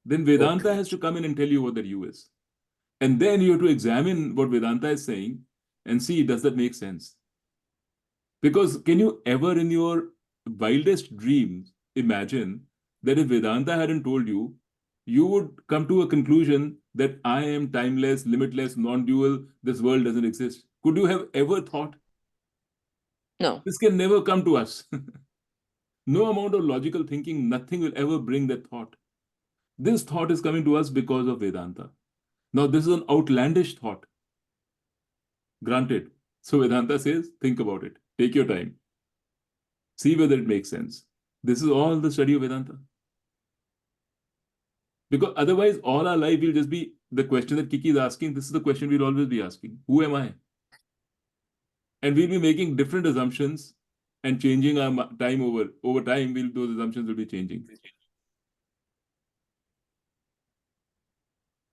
Then Vedanta Okay. has to come in and tell you what that you is. And then you have to examine what Vedanta is saying and see, does that make sense? Because can you ever in your wildest dreams imagine that if Vedanta hadn't told you, you would come to a conclusion that I am timeless, limitless, non-dual, this world doesn't exist? Could you have ever thought? No. This can never come to us. No amount of logical thinking, nothing will ever bring that thought. This thought is coming to us because of Vedanta. Now, this is an outlandish thought. Granted. So Vedanta says, think about it. Take your time. See whether it makes sense. This is all the study of Vedanta. Because otherwise, all our life will just be the question that Kiki is asking. This is the question we'll always be asking. Who am I? And we'll be making different assumptions and changing our time over time. Those assumptions will be changing.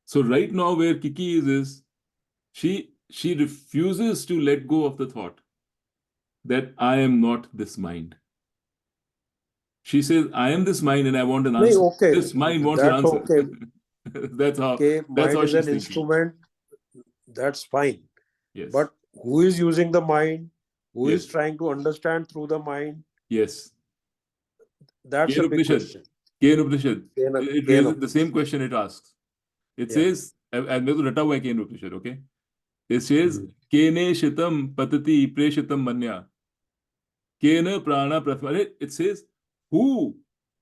So right now, where Kiki is she refuses to let go of the thought that I am not this mind. She says, I am this mind and I want an answer. Okay, This mind wants an that's answer. okay. That's how Mind is she's an thinking. instrument. That's fine. Yes. But who is using the mind? Who is Yes. trying to understand through the mind? Yes. That's a big question. Ken Upanishad. Ken It raises Upanishad. the same question it asks. It Yeah. says, and मेरे को रटा हुआ है Ken Upanishad, okay? It says, Kene shitam patati preshitam manya. Kena prana prathma. It says, who?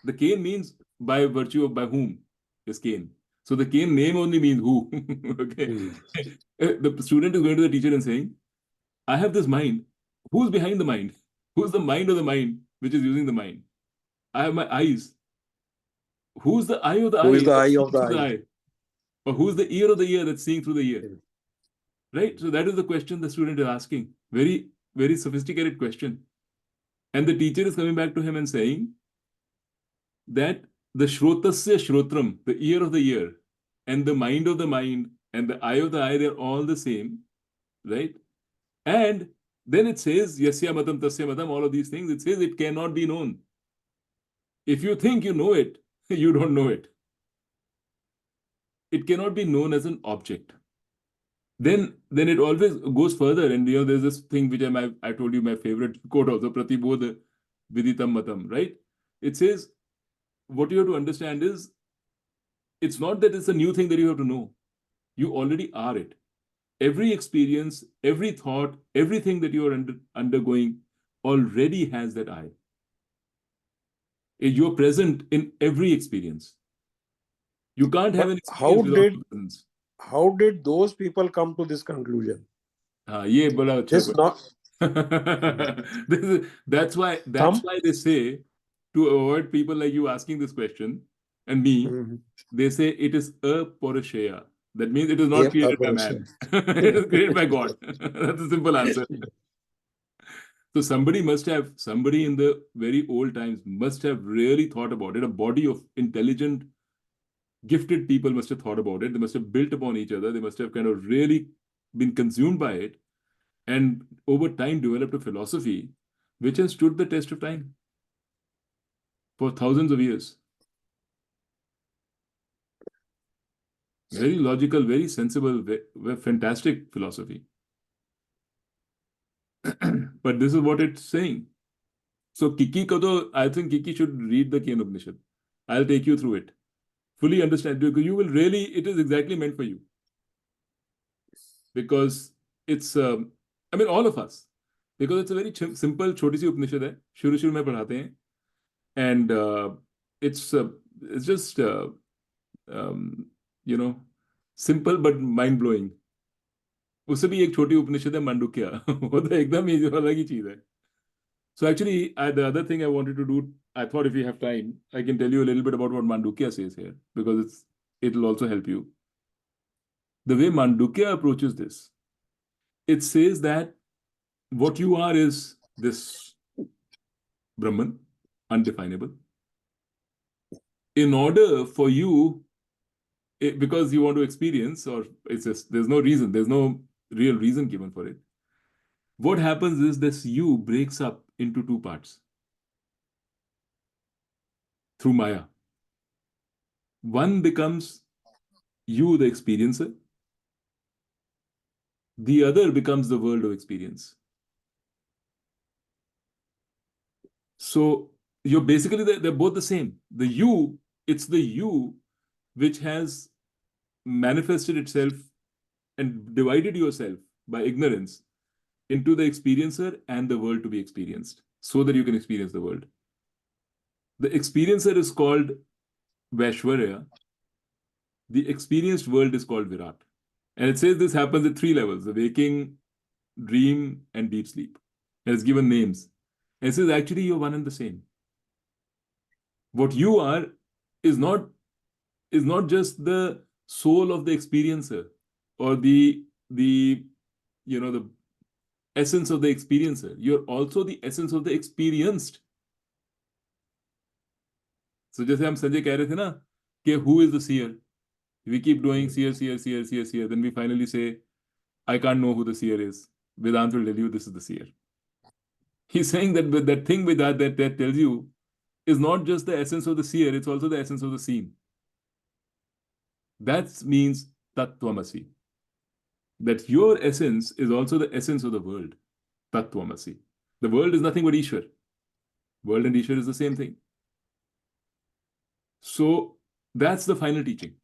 The Ken means by virtue of by whom is Ken. So the Ken name only means who. Okay. The student is going to the teacher and saying, I have this mind. Who's behind the mind? Who's the mind of the mind which is using the mind? I have my eyes. Who's the eye of the eye? Who is the that's eye seeing of the through eye? Or who's the ear of the ear that's seeing through the ear? Right? So that is the question the student is asking. Very, very sophisticated question. And the teacher is coming back to him and saying that the shrotasya shrotram, the ear of the ear, and the mind of the mind, and the eye of the eye, they're all the same, right? And then it says, yasya matam tasya matam, all of these things, it says it cannot be known. If you think you know it, you don't know it. It cannot be known as an object. Then it always goes further, and there's this thing which I told you my favorite quote also, Pratibodha Viditam Matam, right? It says, what you have to understand is, it's not that it's a new thing that you have to know. You already are it. Every experience, every thought, everything that you are undergoing already has that I. You're present in every experience. You can't have an experience without your presence. How did those people come to this conclusion? ये बड़ा अच्छा This that's why they say, to avoid people like you asking this question and me, they say it is a porashaya. That means it is not created by man. It is created by God. That's a simple answer. So somebody in the very old times must have really thought about it. A body of intelligent, gifted people must have thought about it. They must have built upon each other. They must have kind of really been consumed by it, and over time developed a philosophy which has stood the test of time for thousands of years. Very logical, very sensible, very fantastic philosophy. But this is what it's saying. So Kiki Kado, I think Kiki should read the Ken Upanishad. I'll take you through it. Fully understand, because you will really, it is exactly meant for you. Because it's, I mean, all of us. Because it's a very simple, छोटी सी उपनिषद है. शुरू में पढ़ाते हैं. And it's just, simple but mind-blowing. उससे भी एक छोटी उपनिषद है मांडुक्य. वो तो एकदम ही अलग ही चीज है. So actually, the other thing I wanted to do, I thought if you have time, I can tell you a little bit about what Mandukya says here, because it'll also help you. The way Mandukya approaches this, it says that what you are is this Brahman, undefinable. In order for you, because you want to experience, or it's just, there's no reason, there's no real reason given for it. What happens is this you breaks up into two parts through Maya. One becomes you, the experiencer. The other becomes the world of experience. So you're basically, they're both the same. The you, it's the you which has manifested itself and divided yourself by ignorance into the experiencer and the world to be experienced, so that you can experience the world. The experiencer is called Vaishwarya. The experienced world is called Virat. And it says this happens at 3 levels: the waking, dream, and deep sleep. And it's given names. And it says actually you're one and the same. What you are is not just the soul of the experiencer or the the essence of the experiencer. You're also the essence of the experienced. So जैसे हम संजय कह रहे थे ना कि who is the seer? We keep doing seer, seer, seer, seer, seer. Then we finally say, I can't know who the seer is. Vedanta will tell you this is the seer. He's saying that that thing with that tells you is not just the essence of the seer, it's also the essence of the seen. That means Tattvamasi. That your essence is also the essence of the world. Tattvamasi. The world is nothing but Ishwar. World and Ishwar is the same thing. So that's the final teaching.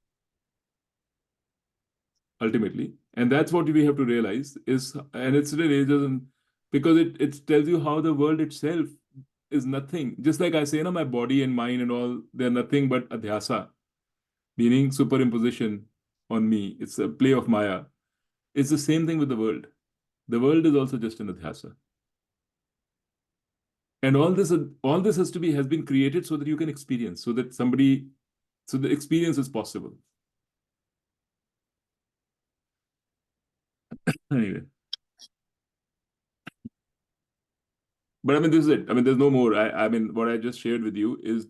Ultimately. And that's what we have to realize is, and it's really doesn't, because it tells you how the world itself is nothing. Just like I say, my body and mind and all, they're nothing but adhyasa, meaning superimposition on me. It's a play of Maya. It's the same thing with the world. The world is also just an adhyasa. And all this has been created so that you can experience, so the experience is possible. Anyway. But I mean, this is it. I mean, there's no more. I mean, what I just shared with you is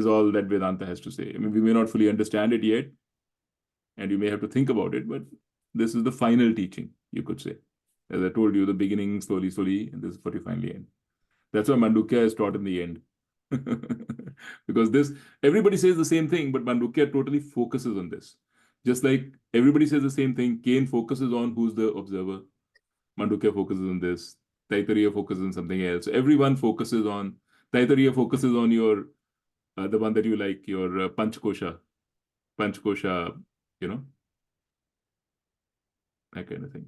all that Vedanta has to say. I mean, we may not fully understand it yet, and you may have to think about it, but this is the final teaching, you could say. As I told you, the beginning, slowly, and this is what you finally end. That's why Mandukya is taught in the end. Because everybody says the same thing, but Mandukya totally focuses on this. Just like everybody says the same thing, Cain focuses on who's the observer. Mandukya focuses on this. Taittiriya focuses on something else. Everyone focuses on... Taittiriya focuses on your... the one that you like, your Panchkosha. Panchkosha, that kind of thing.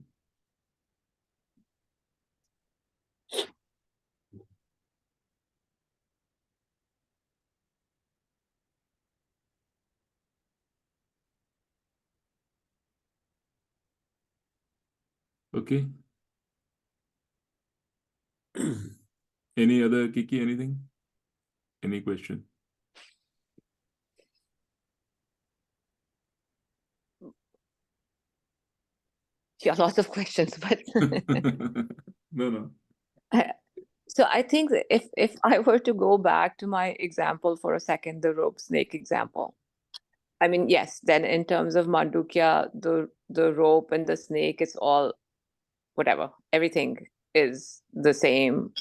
Okay. Any other, Kiki, anything? Any question? Yeah, lots of questions, but No. so I think that if I were to go back to my example for a second, the rope snake example, I mean, yes, then in terms of Mandukya, the rope and the snake, it's all whatever. Everything is the same.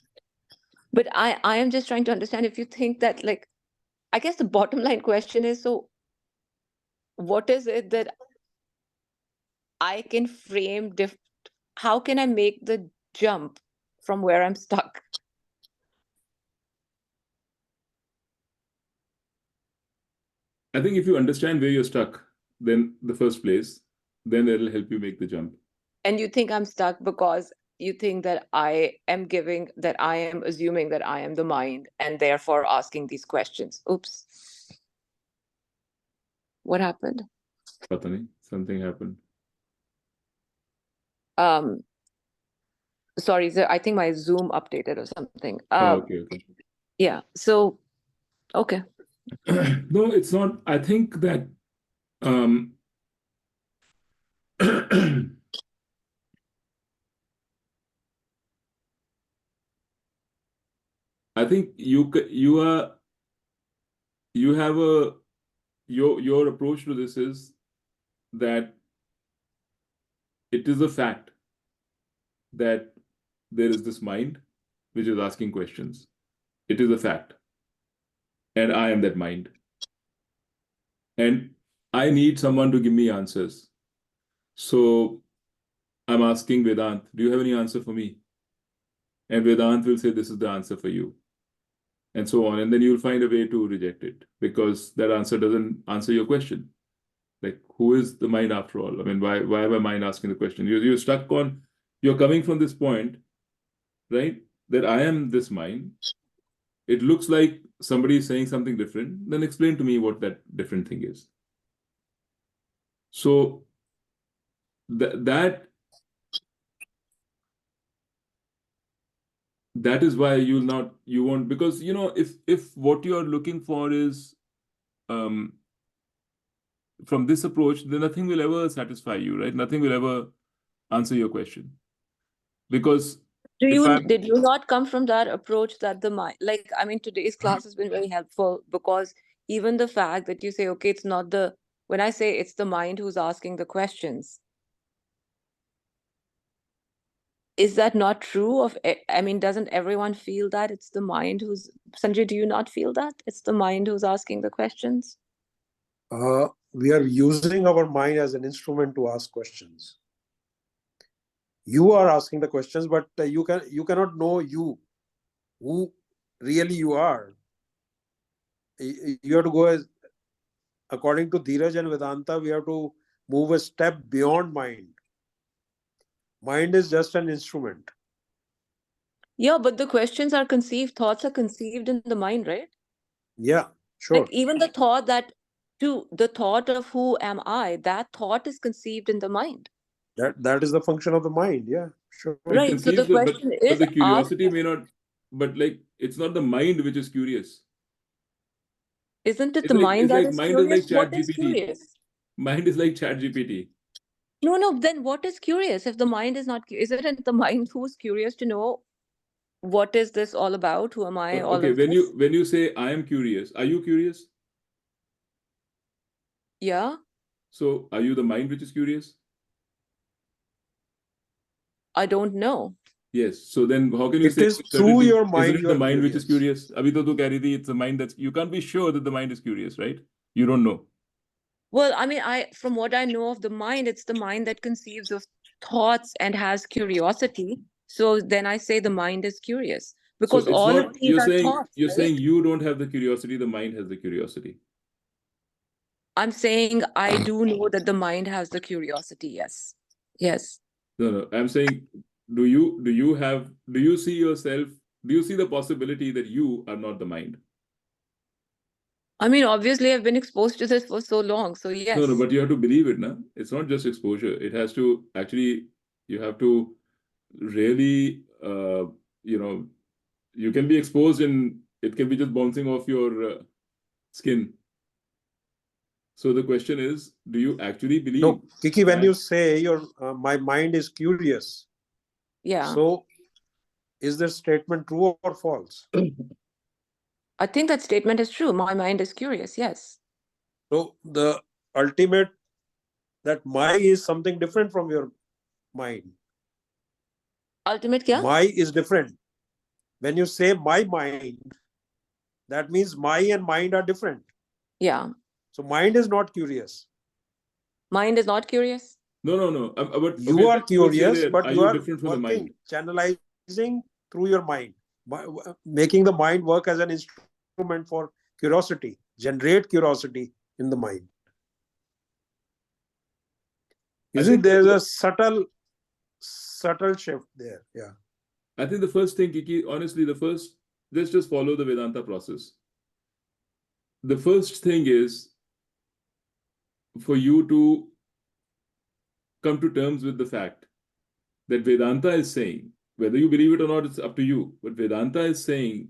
But I am just trying to understand if you think that, like, I guess the bottom line question is, so what is it that I can frame how can I make the jump from where I'm stuck? I think if you understand where you're stuck, then the first place, then it'll help you make the jump. And you think I'm stuck because you think that I am assuming that I am the mind and therefore asking these questions. Oops. What happened? Patani, something happened. Sorry, I think my Zoom updated or something. Okay. Yeah. So, okay. No, it's not. I think that I think your approach to this is that it is a fact that there is this mind which is asking questions. It is a fact. And I am that mind. And I need someone to give me answers. So I'm asking Vedant, do you have any answer for me? And Vedant will say, this is the answer for you. And so on. And then you'll find a way to reject it because that answer doesn't answer your question. Like, who is the mind after all? I mean, why am I mind asking the question? You're stuck on, you're coming from this point, right? that I am this mind, it looks like somebody is saying something different, then explain to me what that different thing is. So that is why you won't, because if what you're looking for is from this approach, then nothing will ever satisfy you, right? Nothing will ever answer your question. Because did you not come from that approach that the mind, like, I mean, today's class has been very helpful, because even the fact that you say, okay, it's not the, when I say it's the mind who's asking the questions, is that not true of, I mean, doesn't everyone feel that it's the mind who's, Sanjay, do you not feel that it's the mind who's asking the questions? We are using our mind as an instrument to ask questions. You are asking the questions, but you cannot know who really you are. You have to go as, according to Dheeraj and Vedanta, we have to move a step beyond mind. Mind is just an instrument. Yeah, but the questions are conceived, thoughts are conceived in the mind, right? Yeah, sure. Like even the thought the thought of who am I, that thought is conceived in the mind. That is the function of the mind. Yeah, sure. Right. So the question is, the curiosity may not, but like it's not the mind which is curious. Isn't it the mind that is mind is curious? like What is ChatGPT. curious? Mind is like ChatGPT. No, then what is curious? If the mind is not, isn't it the mind who's curious to know what is this all about? Who am I? All Okay, of this? when you say I am curious, are you curious? Yeah. So are you the mind which is curious? I don't know. Yes. So then how can you It say is with through certainty, your isn't mind it you the are mind which is curious. curious? Abhi to tu keh rahi thi, it's the mind that's, you can't be sure that the mind is curious, right? You don't know. Well, I mean, from what I know of the mind, it's the mind that conceives of thoughts and has curiosity. So then I say the mind is curious, So because it's all not, of these are thoughts, you're right? saying you don't have the curiosity, the mind has the curiosity. I'm saying I do know that the mind has the curiosity. Yes. Yes. No, I'm saying, do you see yourself, do you see the possibility that you are not the mind? I mean, obviously, I've been exposed to this for so long. So yes. No, but you have to believe it, na? It's not just exposure. It has to actually, you have to really, you can be exposed and it can be just bouncing off your skin. So the question is, do you actually believe? No, Kiki, when you say my mind is curious, Yeah. so is this statement true or false? I think that statement is true. My mind is curious. Yes. So the ultimate, that my is something different from your mind. Ultimate kya? My is different. When you say my mind, that means my and mind are different. Yeah. So mind is not curious. Mind is not curious? No. But You okay, are let's say curious, that, but are you you are different from the working, mind? channelizing through your mind, making the mind work as an instrument for curiosity, generate curiosity in the mind. You see, there's a subtle shift there. Yeah. I think the first thing, Kiki, honestly, let's just follow the Vedanta process. The first thing is for you to come to terms with the fact that Vedanta is saying, whether you believe it or not, it's up to you, but Vedanta is saying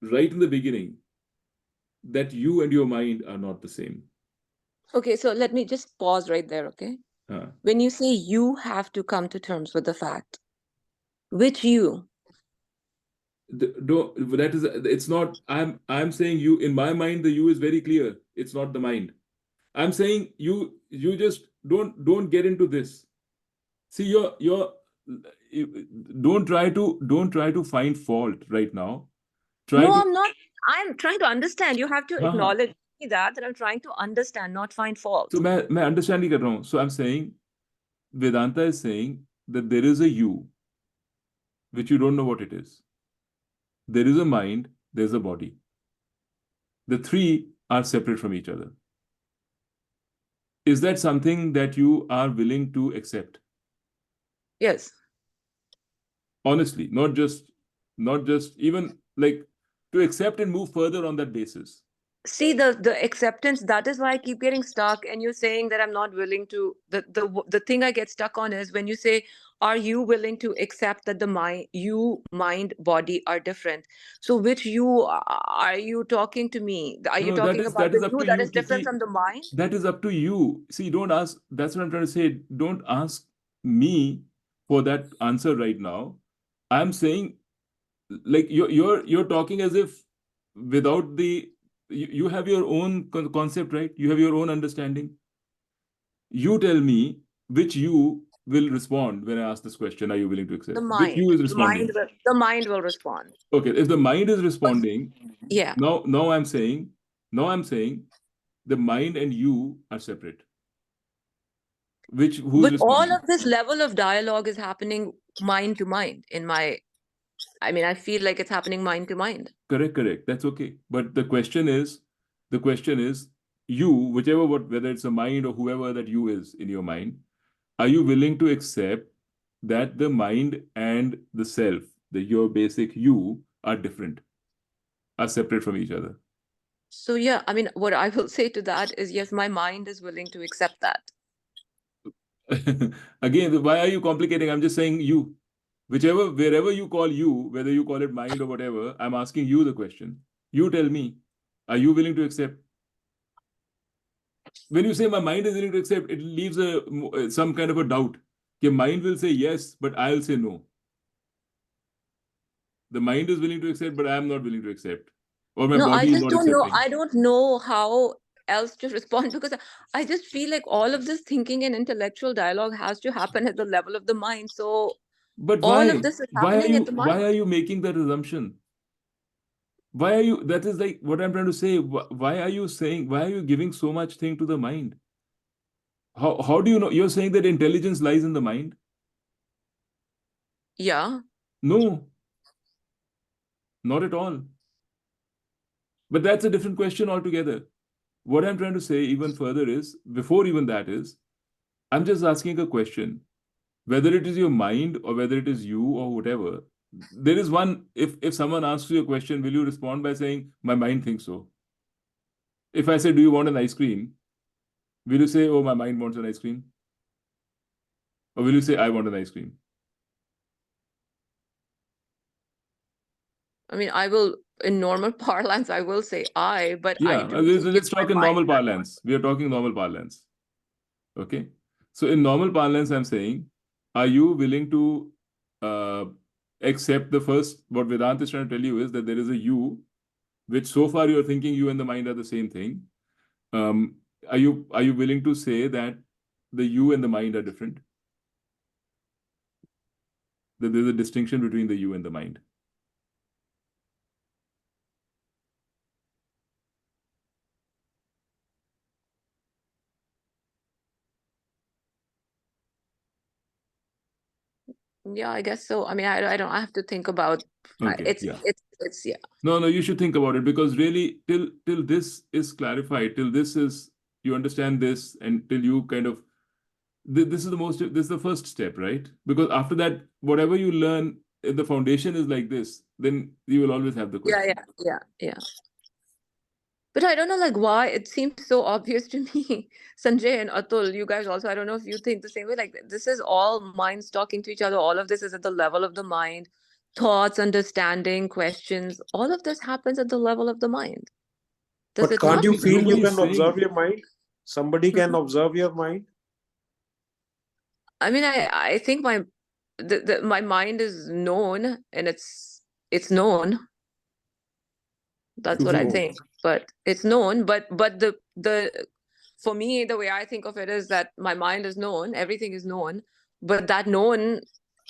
right in the beginning that you and your mind are not the same. Okay, so let me just pause right there, okay? When you say you have to come to terms with the fact, which you? It's not, I'm saying you, in my mind, the you is very clear. It's not the mind. I'm saying you just don't get into this. See, don't try to find fault right now. I'm not. I'm trying to understand. You have to हाँ, हाँ. acknowledge that I'm trying to understand, not find fault. So मैं understand नहीं कर रहा हूँ. So I'm saying Vedanta is saying that there is a you which you don't know what it is. There is a mind, there's a body. The three are separate from each other. Is that something that you are willing to accept? Yes. Honestly, not just not just even like to accept and move further on that basis. See, the acceptance, that is why I keep getting stuck. And you're saying that I'm not willing to, the thing I get stuck on is when you say, are you willing to accept that the mind, body are different? So which you are you talking to me? Are you No, talking about that is the up you to that you, is different Kiki. from the mind? That is up to you. See, don't ask. That's what I'm trying to say. Don't ask me for that answer right now. I'm saying, like you're talking as if without the you have your own concept, right? You have your own understanding. You tell me which you will respond when I ask this question. Are you willing to The accept? Which you mind. is The mind responding? will the mind will respond. Okay, if the mind is But responding, yeah. now I'm saying the mind and you are separate. Who's But all responding? of this level of dialogue is happening mind to mind I mean, I feel like it's happening mind to mind. Correct. That's okay. But the question is, you, whichever whether it's a mind or whoever that you is in your mind, are you willing to accept that the mind and the self, your basic you, are different, are separate from each other? So yeah, I mean, what I will say to that is yes, my mind is willing to accept that. Again, why are you complicating? I'm just saying you. Wherever you call you, whether you call it mind or whatever, I'm asking you the question. You tell me, are you willing to accept? When you say my mind is willing to accept, it leaves some kind of a doubt. Your mind will say yes, but I'll say no. The mind is willing to accept, but I am not willing to accept. Or my No, I body is just not don't know. accepting. I don't know how else to respond because I just feel like all of this thinking and intellectual dialogue has to happen at the level of the mind. So But all of why? this is happening at the Why mind. are you making that assumption? Why are you, that is like what I'm trying to say. Why are you saying, why are you giving so much thing to the mind? How do you know? You're saying that intelligence lies in the mind? Yeah. No, not at all. But that's a different question altogether. What I'm trying to say even further is, before even that is, I'm just asking a question. Whether it is your mind or whether it is you or whatever, there is one, if someone asks you a question, will you respond by saying, my mind thinks so? If I say, do you want an ice cream? Will you say, oh, my mind wants an ice cream? Or will you say, I want an ice cream? I mean, I will, in normal parlance, I will say but I Yeah, do think let's it's my talk in mind normal that parlance. We are talking normal parlance. Okay. So in normal parlance, I'm saying, are you willing to uh, accept the first, what Vedant is trying to tell you is that there is a you, which so far you're thinking you and the mind are the same thing. Um, are you willing to say that the you and the mind are different? That there's a distinction between the you and the mind? Yeah, I guess so. I mean, I don't have to think about Okay, it's yeah. it's yeah. No, you should think about it, because really, till this is clarified, till this is, you understand this, and till you kind of, this is the first step, right? Because after that, whatever you learn, if the foundation is like this, then you will always have the question. Yeah. But I don't know, like, why it seems so obvious to me. Sanjay and Atul, you guys also, I don't know if you think the same way. Like, this is all minds talking to each other. All of this is at the level of the mind. Thoughts, understanding, questions, all of this happens at the level of the mind. Does But it can't not? you feel you Nobody is can observe saying. your mind? Somebody can observe your mind. I mean, I think my mind is known and it's known. That's To what I whom? think. But it's known. But the for me, the way I think of it is that my mind is known, everything is known, but that known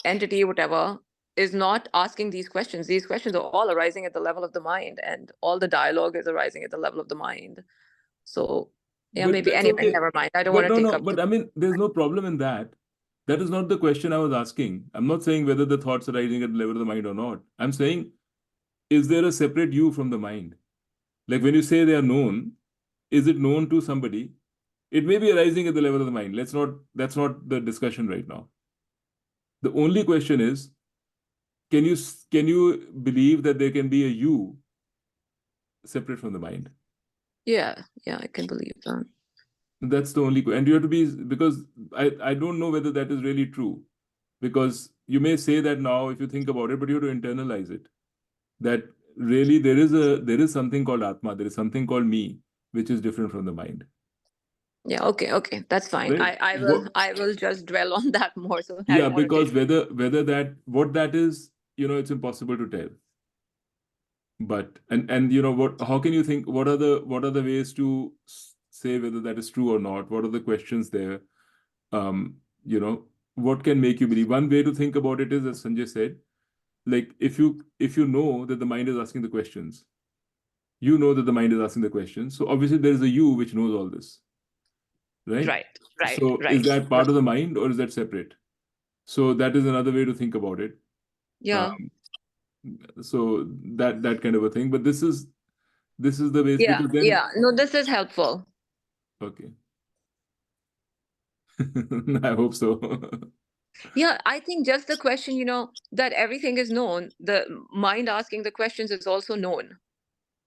entity, whatever, is not asking these questions. These questions are all arising at the level of the mind, and all the dialogue is arising at the level of the mind. So yeah, But maybe that's anyway, okay. never mind. I don't want But to no, take no. up too. But I mean, there's no problem in that. That is not the question I was asking. I'm not saying whether the thoughts are arising at the level of the mind or not. I'm saying, is there a separate you from the mind? Like when you say they are known, is it known to somebody? It may be arising at the level of the mind. That's not the discussion right now. The only question is, can you believe that there can be a you separate from the mind? Yeah, I can believe that. That's the only, and you have to be, because I don't know whether that is really true, because you may say that now if you think about it, but you have to internalize it. That really there is something called Atma, there is something called me, which is different from the mind. Yeah, okay, that's fine. Right? I will just dwell on that more. So I Yeah, don't want to because get... whether that what that is, it's impossible to tell. But and how can you think, what are the ways to say whether that is true or not? What are the questions there? You know, what can make you believe? One way to think about it is, as Sanjay said, like if you know that the mind is asking the questions, you know that the mind is asking the questions, so obviously there is a you which knows all this, right? So is that part of the mind or is that separate? So that is another way to think about it. Yeah. So that kind of a thing. But this is the way, because then No, this is helpful. okay. I hope so. Yeah, I think just the question, that everything is known, the mind asking the questions is also known.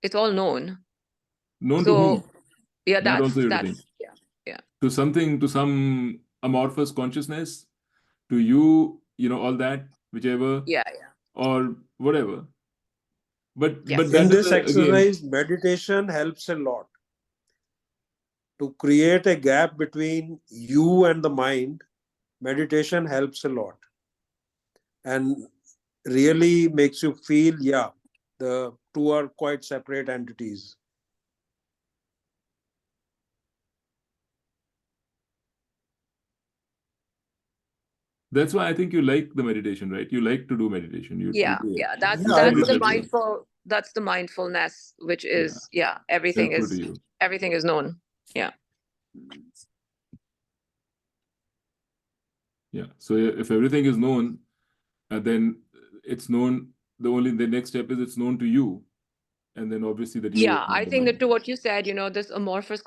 It's all known. Known to So whom? yeah, That also you have to think. yeah. To something, to some amorphous consciousness, to you, all that, whichever, Yeah. or whatever. But Yes. that In is this again, exercise, meditation helps a lot to create a gap between you and the mind. Meditation helps a lot and really makes you feel, yeah, the two are quite separate entities. that's why I think you like the meditation, right? You like to do meditation. You do it. That's You Yeah, I find it the helpful. that's the mindfulness, which Yeah, is everything helpful to is you. known. Yeah. Yeah. So if everything is known, then it's known. The next step is it's known to you, and then obviously that you Yeah, is I not the think that mind. to what you said, this amorphous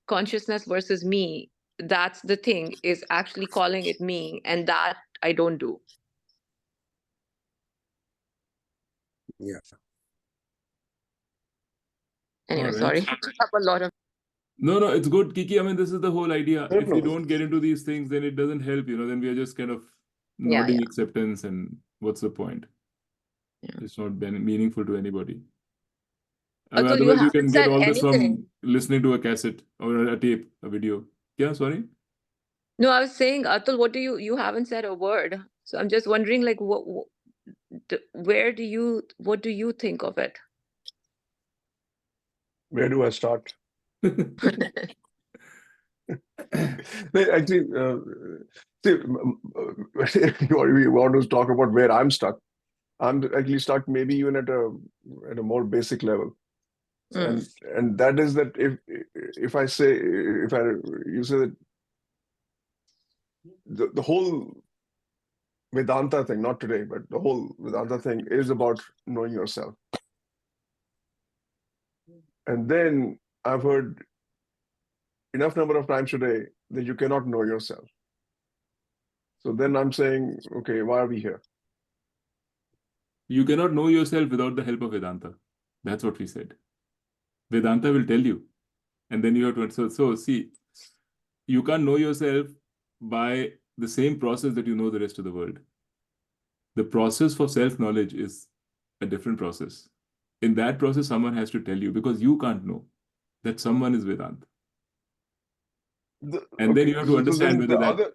consciousness versus me, that's the thing, is actually calling it me, and that I don't do. Yeah. Anyway, All right. sorry. I took up a lot of... No, it's good, Kiki. I mean, this is the whole idea. No, If we no. don't get into these things, then it doesn't help, then we are just kind of Yeah, nodding acceptance, and what's the point? Yeah. It's not meaningful to anybody. Atul, you Otherwise, you haven't can get said all this anything. from listening to a cassette or a tape, a video. Yeah, sorry. No, I was saying, Atul, what do you haven't said a word. So I'm just wondering, like, what do you think of it? Where do I start? Actually, see, if you want to talk about where I'm stuck, I'm actually stuck maybe even at a more basic level, and that is that if I say you say that the whole Vedanta thing, not today, but the whole Vedanta thing is about knowing yourself, and then I've heard enough number of times today that you cannot know yourself. So then I'm saying, okay, why are we here? You cannot know yourself without the help of Vedanta. That's what we said. Vedanta will tell you. And then you have to... So see, you can't know yourself by the same process that you know the rest of the world. The process for self-knowledge is a different process. In that process, someone has to tell you, because you can't know that someone is Vedanta. And then you have to understand whether that...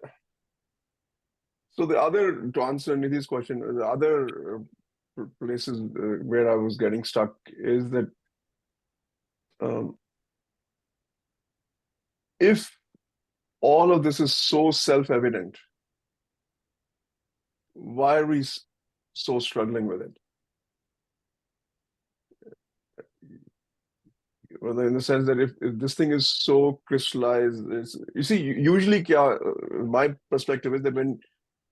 To answer Nidhi's question, the other places where I was getting stuck is that if all of this is so self-evident, why are we so struggling with it? Well, in the sense that if this thing is so crystallized, you see, usually my perspective is that when,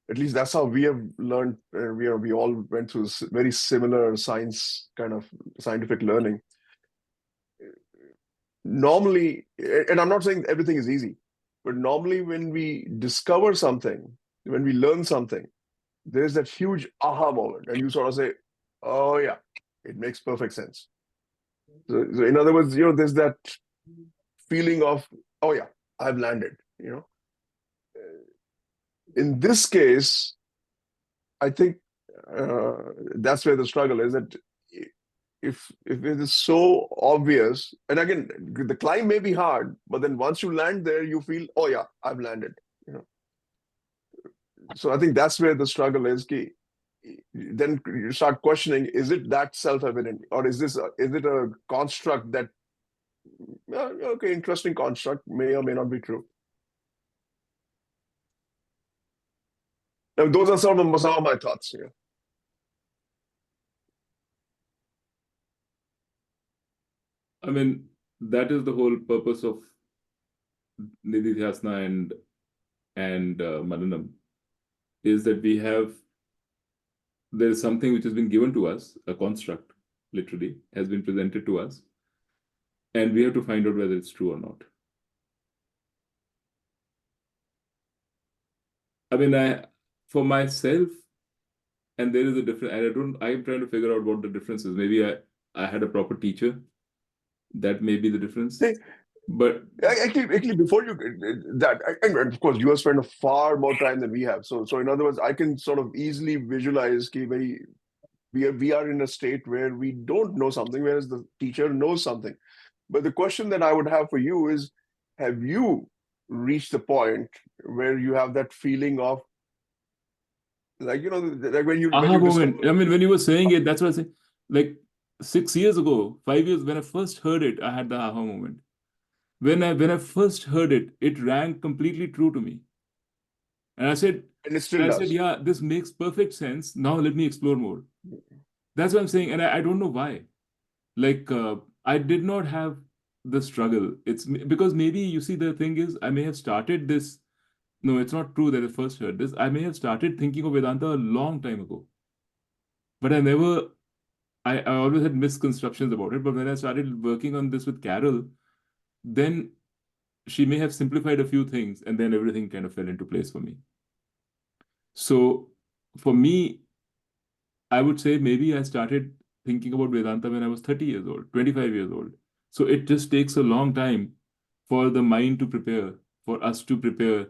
at least that's how we have learned, we all went through very similar scientific learning. Normally, and I'm not saying everything is easy, but normally when we discover something, when we learn something, there's that huge aha moment, and you sort of say, "Oh yeah, it makes perfect sense." So in other words, there's that feeling of, "Oh yeah, I've landed." In this case, I think that's where the struggle is. That if it is so obvious, and again, the climb may be hard, but then once you land there, you feel, "Oh yeah, I've landed." So I think that's where the struggle is. Then you start questioning: is it that self-evident, or is it a construct that, okay, interesting construct, may or may not be true? Now, those are some of my thoughts. Yeah. I mean, that is the whole purpose of Nididhyasana and Madanam, is that there is something which has been given to us, a construct, literally, has been presented to us, and we have to find out whether it's true or not. I mean, for myself, and there is a difference. I'm trying to figure out what the difference is. Maybe I had a proper teacher. That may be the difference. But actually, before you that, and of course, you have spent far more time than we have. So in other words, I can sort of easily visualize that we are in a state where we don't know something, whereas the teacher knows something. But the question that I would have for you is, have you reached the point where you have that feeling of, like, like when you aha moment. discover, I mean, when you were saying it, that's what I say. Like 6 years ago, 5 years, when I first heard it, I had the aha moment. When I first heard it, it rang completely true to me. And I said, and it still does. yeah, this makes perfect sense. Now let me explore more. That's what I'm saying. And I don't know why. Like, I did not have the struggle. It's because maybe, you see, the thing is, I may have started this. No, it's not true that I first heard this. I may have started thinking of Vedanta a long time ago. But I always had misconceptions about it. But when I started working on this with Carol, then she may have simplified a few things, and then everything kind of fell into place for me. So for me, I would say maybe I started thinking about Vedanta when I was 30 years old, 25 years old. So it just takes a long time for the mind to prepare, for us to prepare.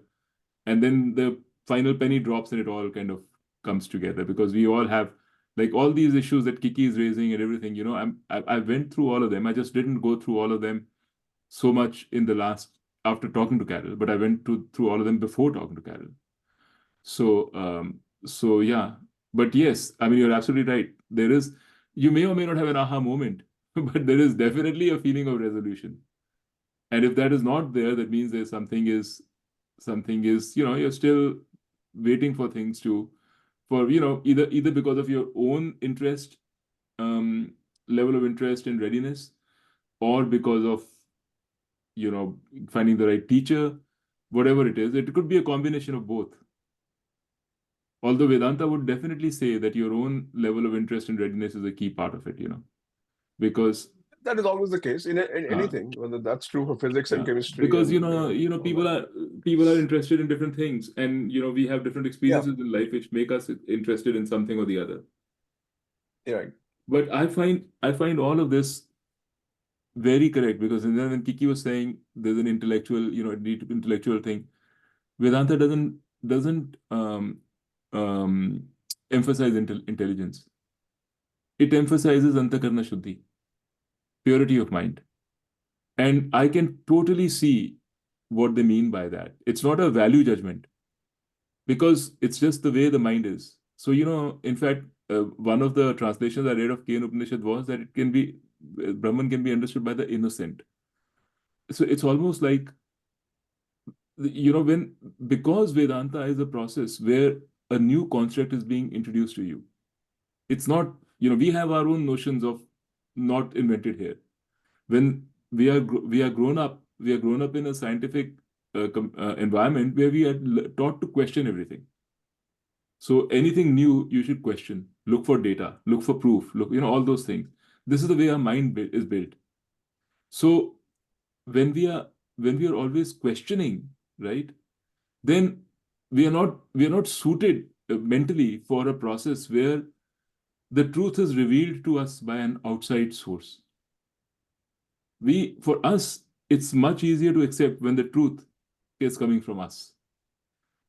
And then the final penny drops and it all kind of comes together, because we all have, like, all these issues that Kiki is raising and everything. I went through all of them. I just didn't go through all of them so much after talking to Carol, but I went through all of them before talking to Carol. So yeah, but yes, I mean, you're absolutely right. You may or may not have an aha moment, but there is definitely a feeling of resolution. And if that is not there, that means there's something is, you're still waiting for things either because of your own interest, level of interest and readiness, or because of, finding the right teacher, whatever it is. It could be a combination of both. Although Vedanta would definitely say that your own level of interest and readiness is a key part of it, because that is always the case in anything, whether that's true for physics and chemistry. Because and, people are interested in different things, and we have different experiences in life which make us interested in something or the other. Right. But I find all of this very correct, because then when Kiki was saying there's an intellectual, deep intellectual thing, Vedanta doesn't emphasize intelligence. It emphasizes antakarna shuddhi, purity of mind. And I can totally see what they mean by that. It's not a value judgment, because it's just the way the mind is. So, in fact, one of the translations I read of Kena Upanishad was that Brahman can be understood by the innocent. So it's almost like, because Vedanta is a process where a new construct is being introduced to you. It's not, we have our own notions of not invented here. When we are grown up in a scientific environment where we are taught to question everything. So anything new, you should question, look for data, look for proof, all those things. This is the way our mind is built. So when we are always questioning, right, then we are not suited mentally for a process where the truth is revealed to us by an outside source. For us, it's much easier to accept when the truth is coming from us.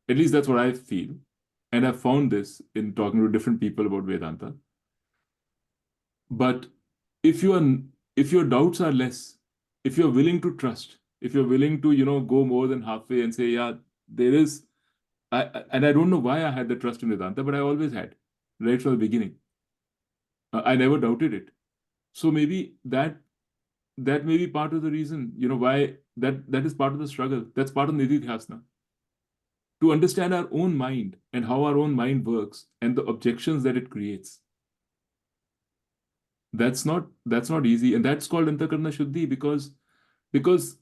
At least that's what I feel. And I've found this in talking to different people about Vedanta. But if your doubts are less, if you're willing to trust, if you're willing to, go more than halfway and say, yeah, there is, and I don't know why I had the trust in Vedanta, but I always had, right from the beginning. I never doubted it. So maybe that may be part of the reason, why that is part of the struggle. That's part of Nididhyasana. To understand our own mind and how our own mind works and the objections that it creates. That's not easy, and that's called Antakarna Shuddhi because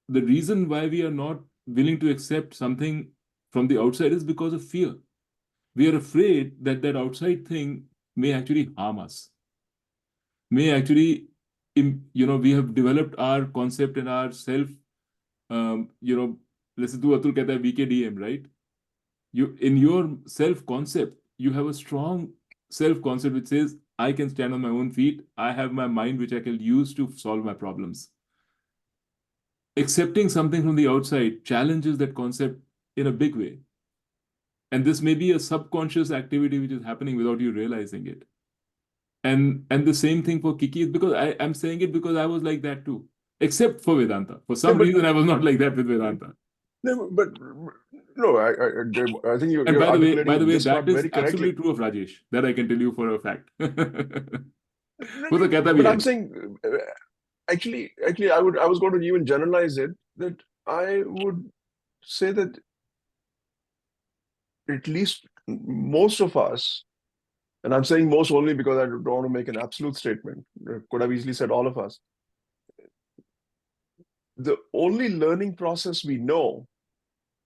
the reason why we are not willing to accept something from the outside is because of fear. We are afraid that outside thing may actually harm us. May actually, we have developed our concept and our self, let's do Atul kehta hai VKDM, right? In your self-concept, you have a strong self-concept which says, I can stand on my own feet. I have my mind which I can use to solve my problems. Accepting something from the outside challenges that concept in a big way. And this may be a subconscious activity which is happening without you realizing it. And the same thing for Kiki, because I'm saying it because I was like that too, except for Vedanta. For some reason, I was not like that with Vedanta. No, but no, I think And you're by the articulating way, this that part is very correctly. absolutely true of Rajesh. That I can tell you for a fact. वो तो No, कहता भी but है. I'm saying, actually, I was going to even generalize it, that I would say that at least most of us, and I'm saying most only because I don't want to make an absolute statement, could have easily said all of us, the only learning process we know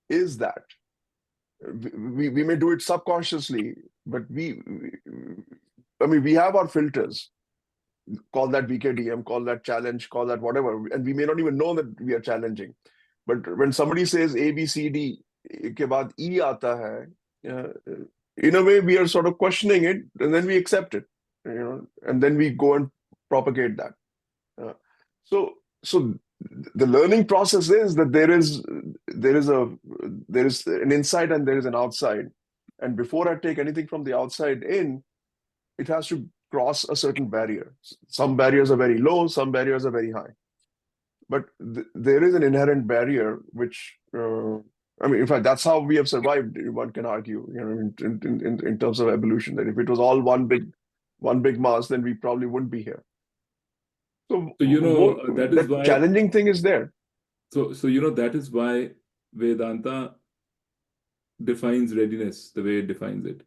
is that. We may do it subconsciously, but we have our filters. Call that VKDM, call that challenge, call that whatever, and we may not even know that we are challenging. But when somebody says A, B, C, D, के बाद E आता है, in a way we are sort of questioning it, and then we accept it, and then we go and propagate that. So the learning process is that there is an inside and there is an outside, and before I take anything from the outside in, it has to cross a certain barrier. Some barriers are very low, some barriers are very high, but there is an inherent barrier which in fact, that's how we have survived. One can argue, in terms of evolution, that if it was all one big mass, then we probably wouldn't be here. So that is why challenging thing is there. So that is why Vedanta defines readiness the way it defines it,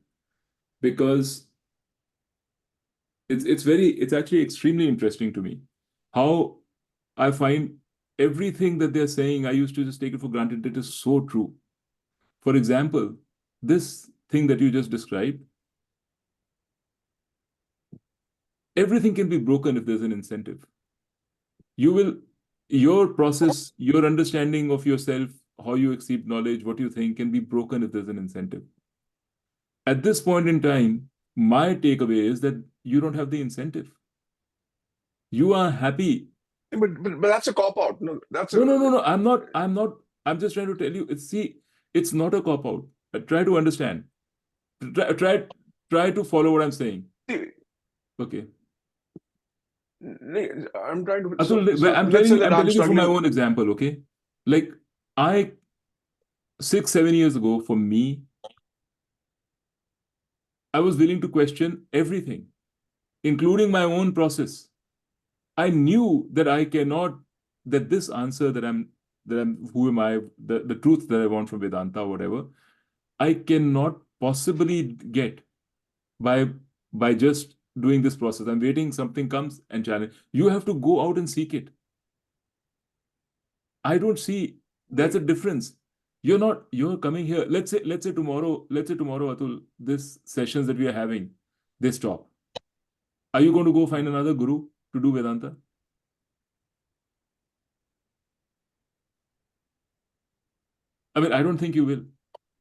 because it's actually extremely interesting to me how I find everything that they're saying, I used to just take it for granted. It is so true. For example, this thing that you just described, everything can be broken if there's an incentive. Your process, your understanding of yourself, how you accept knowledge, what you think can be broken if there's an incentive. At this point in time, my takeaway is that you don't have the incentive. You are happy. But that's a cop out. No, I'm not. I'm just trying to tell you. It's not a cop out. Try to understand. Try to follow what I'm saying. Okay. I'm trying to. I'm telling you from my own example. Okay, like 6-7 years ago, for me, I was willing to question everything, including my own process. I knew that that this answer who am I, the truth that I want from Vedanta or whatever, I cannot possibly get by just doing this process. I'm waiting, something comes and challenge. You have to go out and seek it. I don't see, that's a difference. You're coming here. Let's say tomorrow, Atul, this sessions that we are having, they stop. Are you going to go find another guru to do Vedanta? I mean, I don't think you will.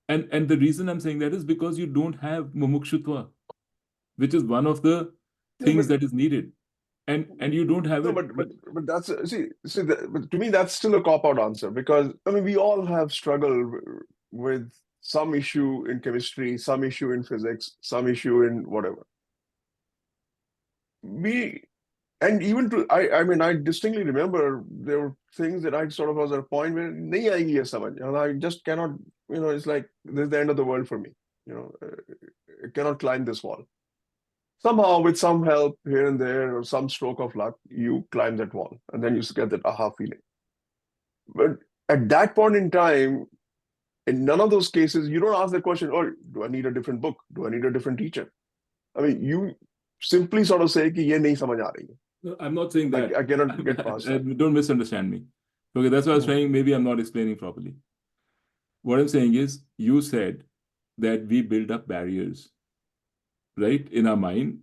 And the reason I'm saying that is because you don't have mumukshutva, which is one of the things that is needed, and you don't have No, it. but that's but to me that's still a cop-out answer, because I mean we all have struggled with some issue in chemistry, some issue in physics, some issue in whatever. And even to I mean I distinctly remember there were things that I sort of was at a point where nahi aayegi ye samajh, and I just cannot, it's like this is the end of the world for me. I cannot climb this wall. Somehow, with some help here and there or some stroke of luck, you climb that wall, and then you get that aha feeling. But at that point in time, in none of those cases, you don't ask the question, oh, do I need a different book? Do I need a different teacher? I mean, you simply sort of say, ki ye nahi samajh aa rahi hai. No, I'm not saying that. I cannot get past that. Don't misunderstand me. Okay, that's why I was trying. Maybe I'm not explaining properly. What I'm saying is, you said that we build up barriers, right, in our mind.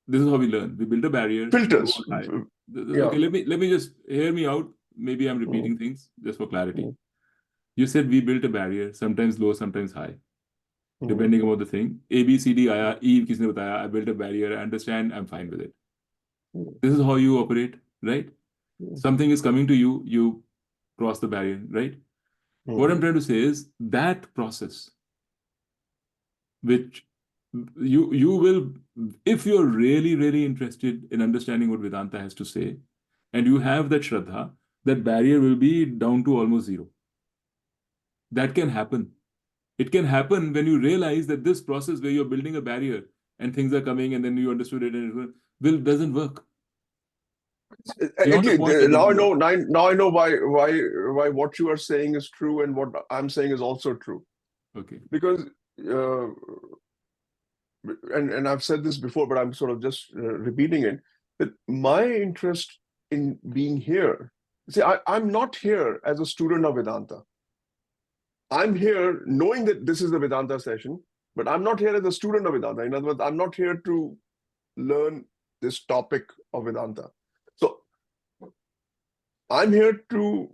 This is how we learn. We build a barrier. Filters. Okay, let me just hear me out. Maybe I'm repeating things just for clarity. You said we built a barrier, sometimes low, sometimes high, depending on the thing. A, B, C, D, आया, E, किसने बताया? I built a barrier. I understand. I'm fine with it. This is how you operate, right? Something is coming to you, you cross the barrier, right? What I'm trying to say is that process, which you will, if you're really, really interested in understanding what Vedanta has to say, and you have that Shraddha, that barrier will be down to almost zero. That can happen. It can happen when you realize that this process where you're building a barrier and things are coming and then you understood it and it doesn't work. Again, now I know why what you are saying is true and what I'm saying is also true. Okay. Because and I've said this before, but I'm sort of just repeating it, that my interest in being here, see, I'm not here as a student of Vedanta. I'm here knowing that this is the Vedanta session, but I'm not here as a student of Vedanta. In other words, I'm not here to learn this topic of Vedanta. So I'm here to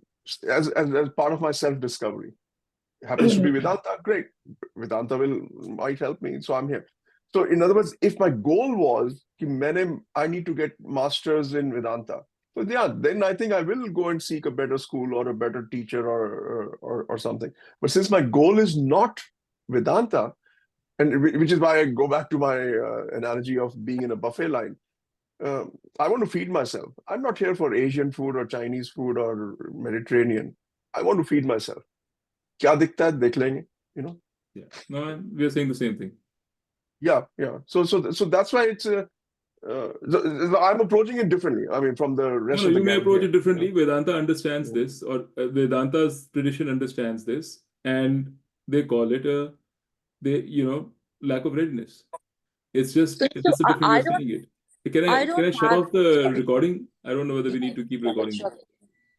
as part of my self-discovery. It happens to be Vedanta, great. Vedanta might help me, so I'm here. So in other words, if my goal was I need to get masters in Vedanta, so yeah, then I think I will go and seek a better school or a better teacher or something. But since my goal is not Vedanta, and which is why I go back to my analogy of being in a buffet line, I want to feed myself. I'm not here for Asian food or Chinese food or Mediterranean. I want to feed myself. Kya dikhta hai, dekh lenge, Yeah. No, we're saying the same thing. Yeah. So that's why it's I'm approaching it differently. I mean, from the rest of the you may gang approach here. it differently. Vedanta understands this, or Vedanta's tradition understands this, and they call it lack of readiness. It's just a different way of saying it. Can I shut off the recording? I don't know whether we need to keep recording.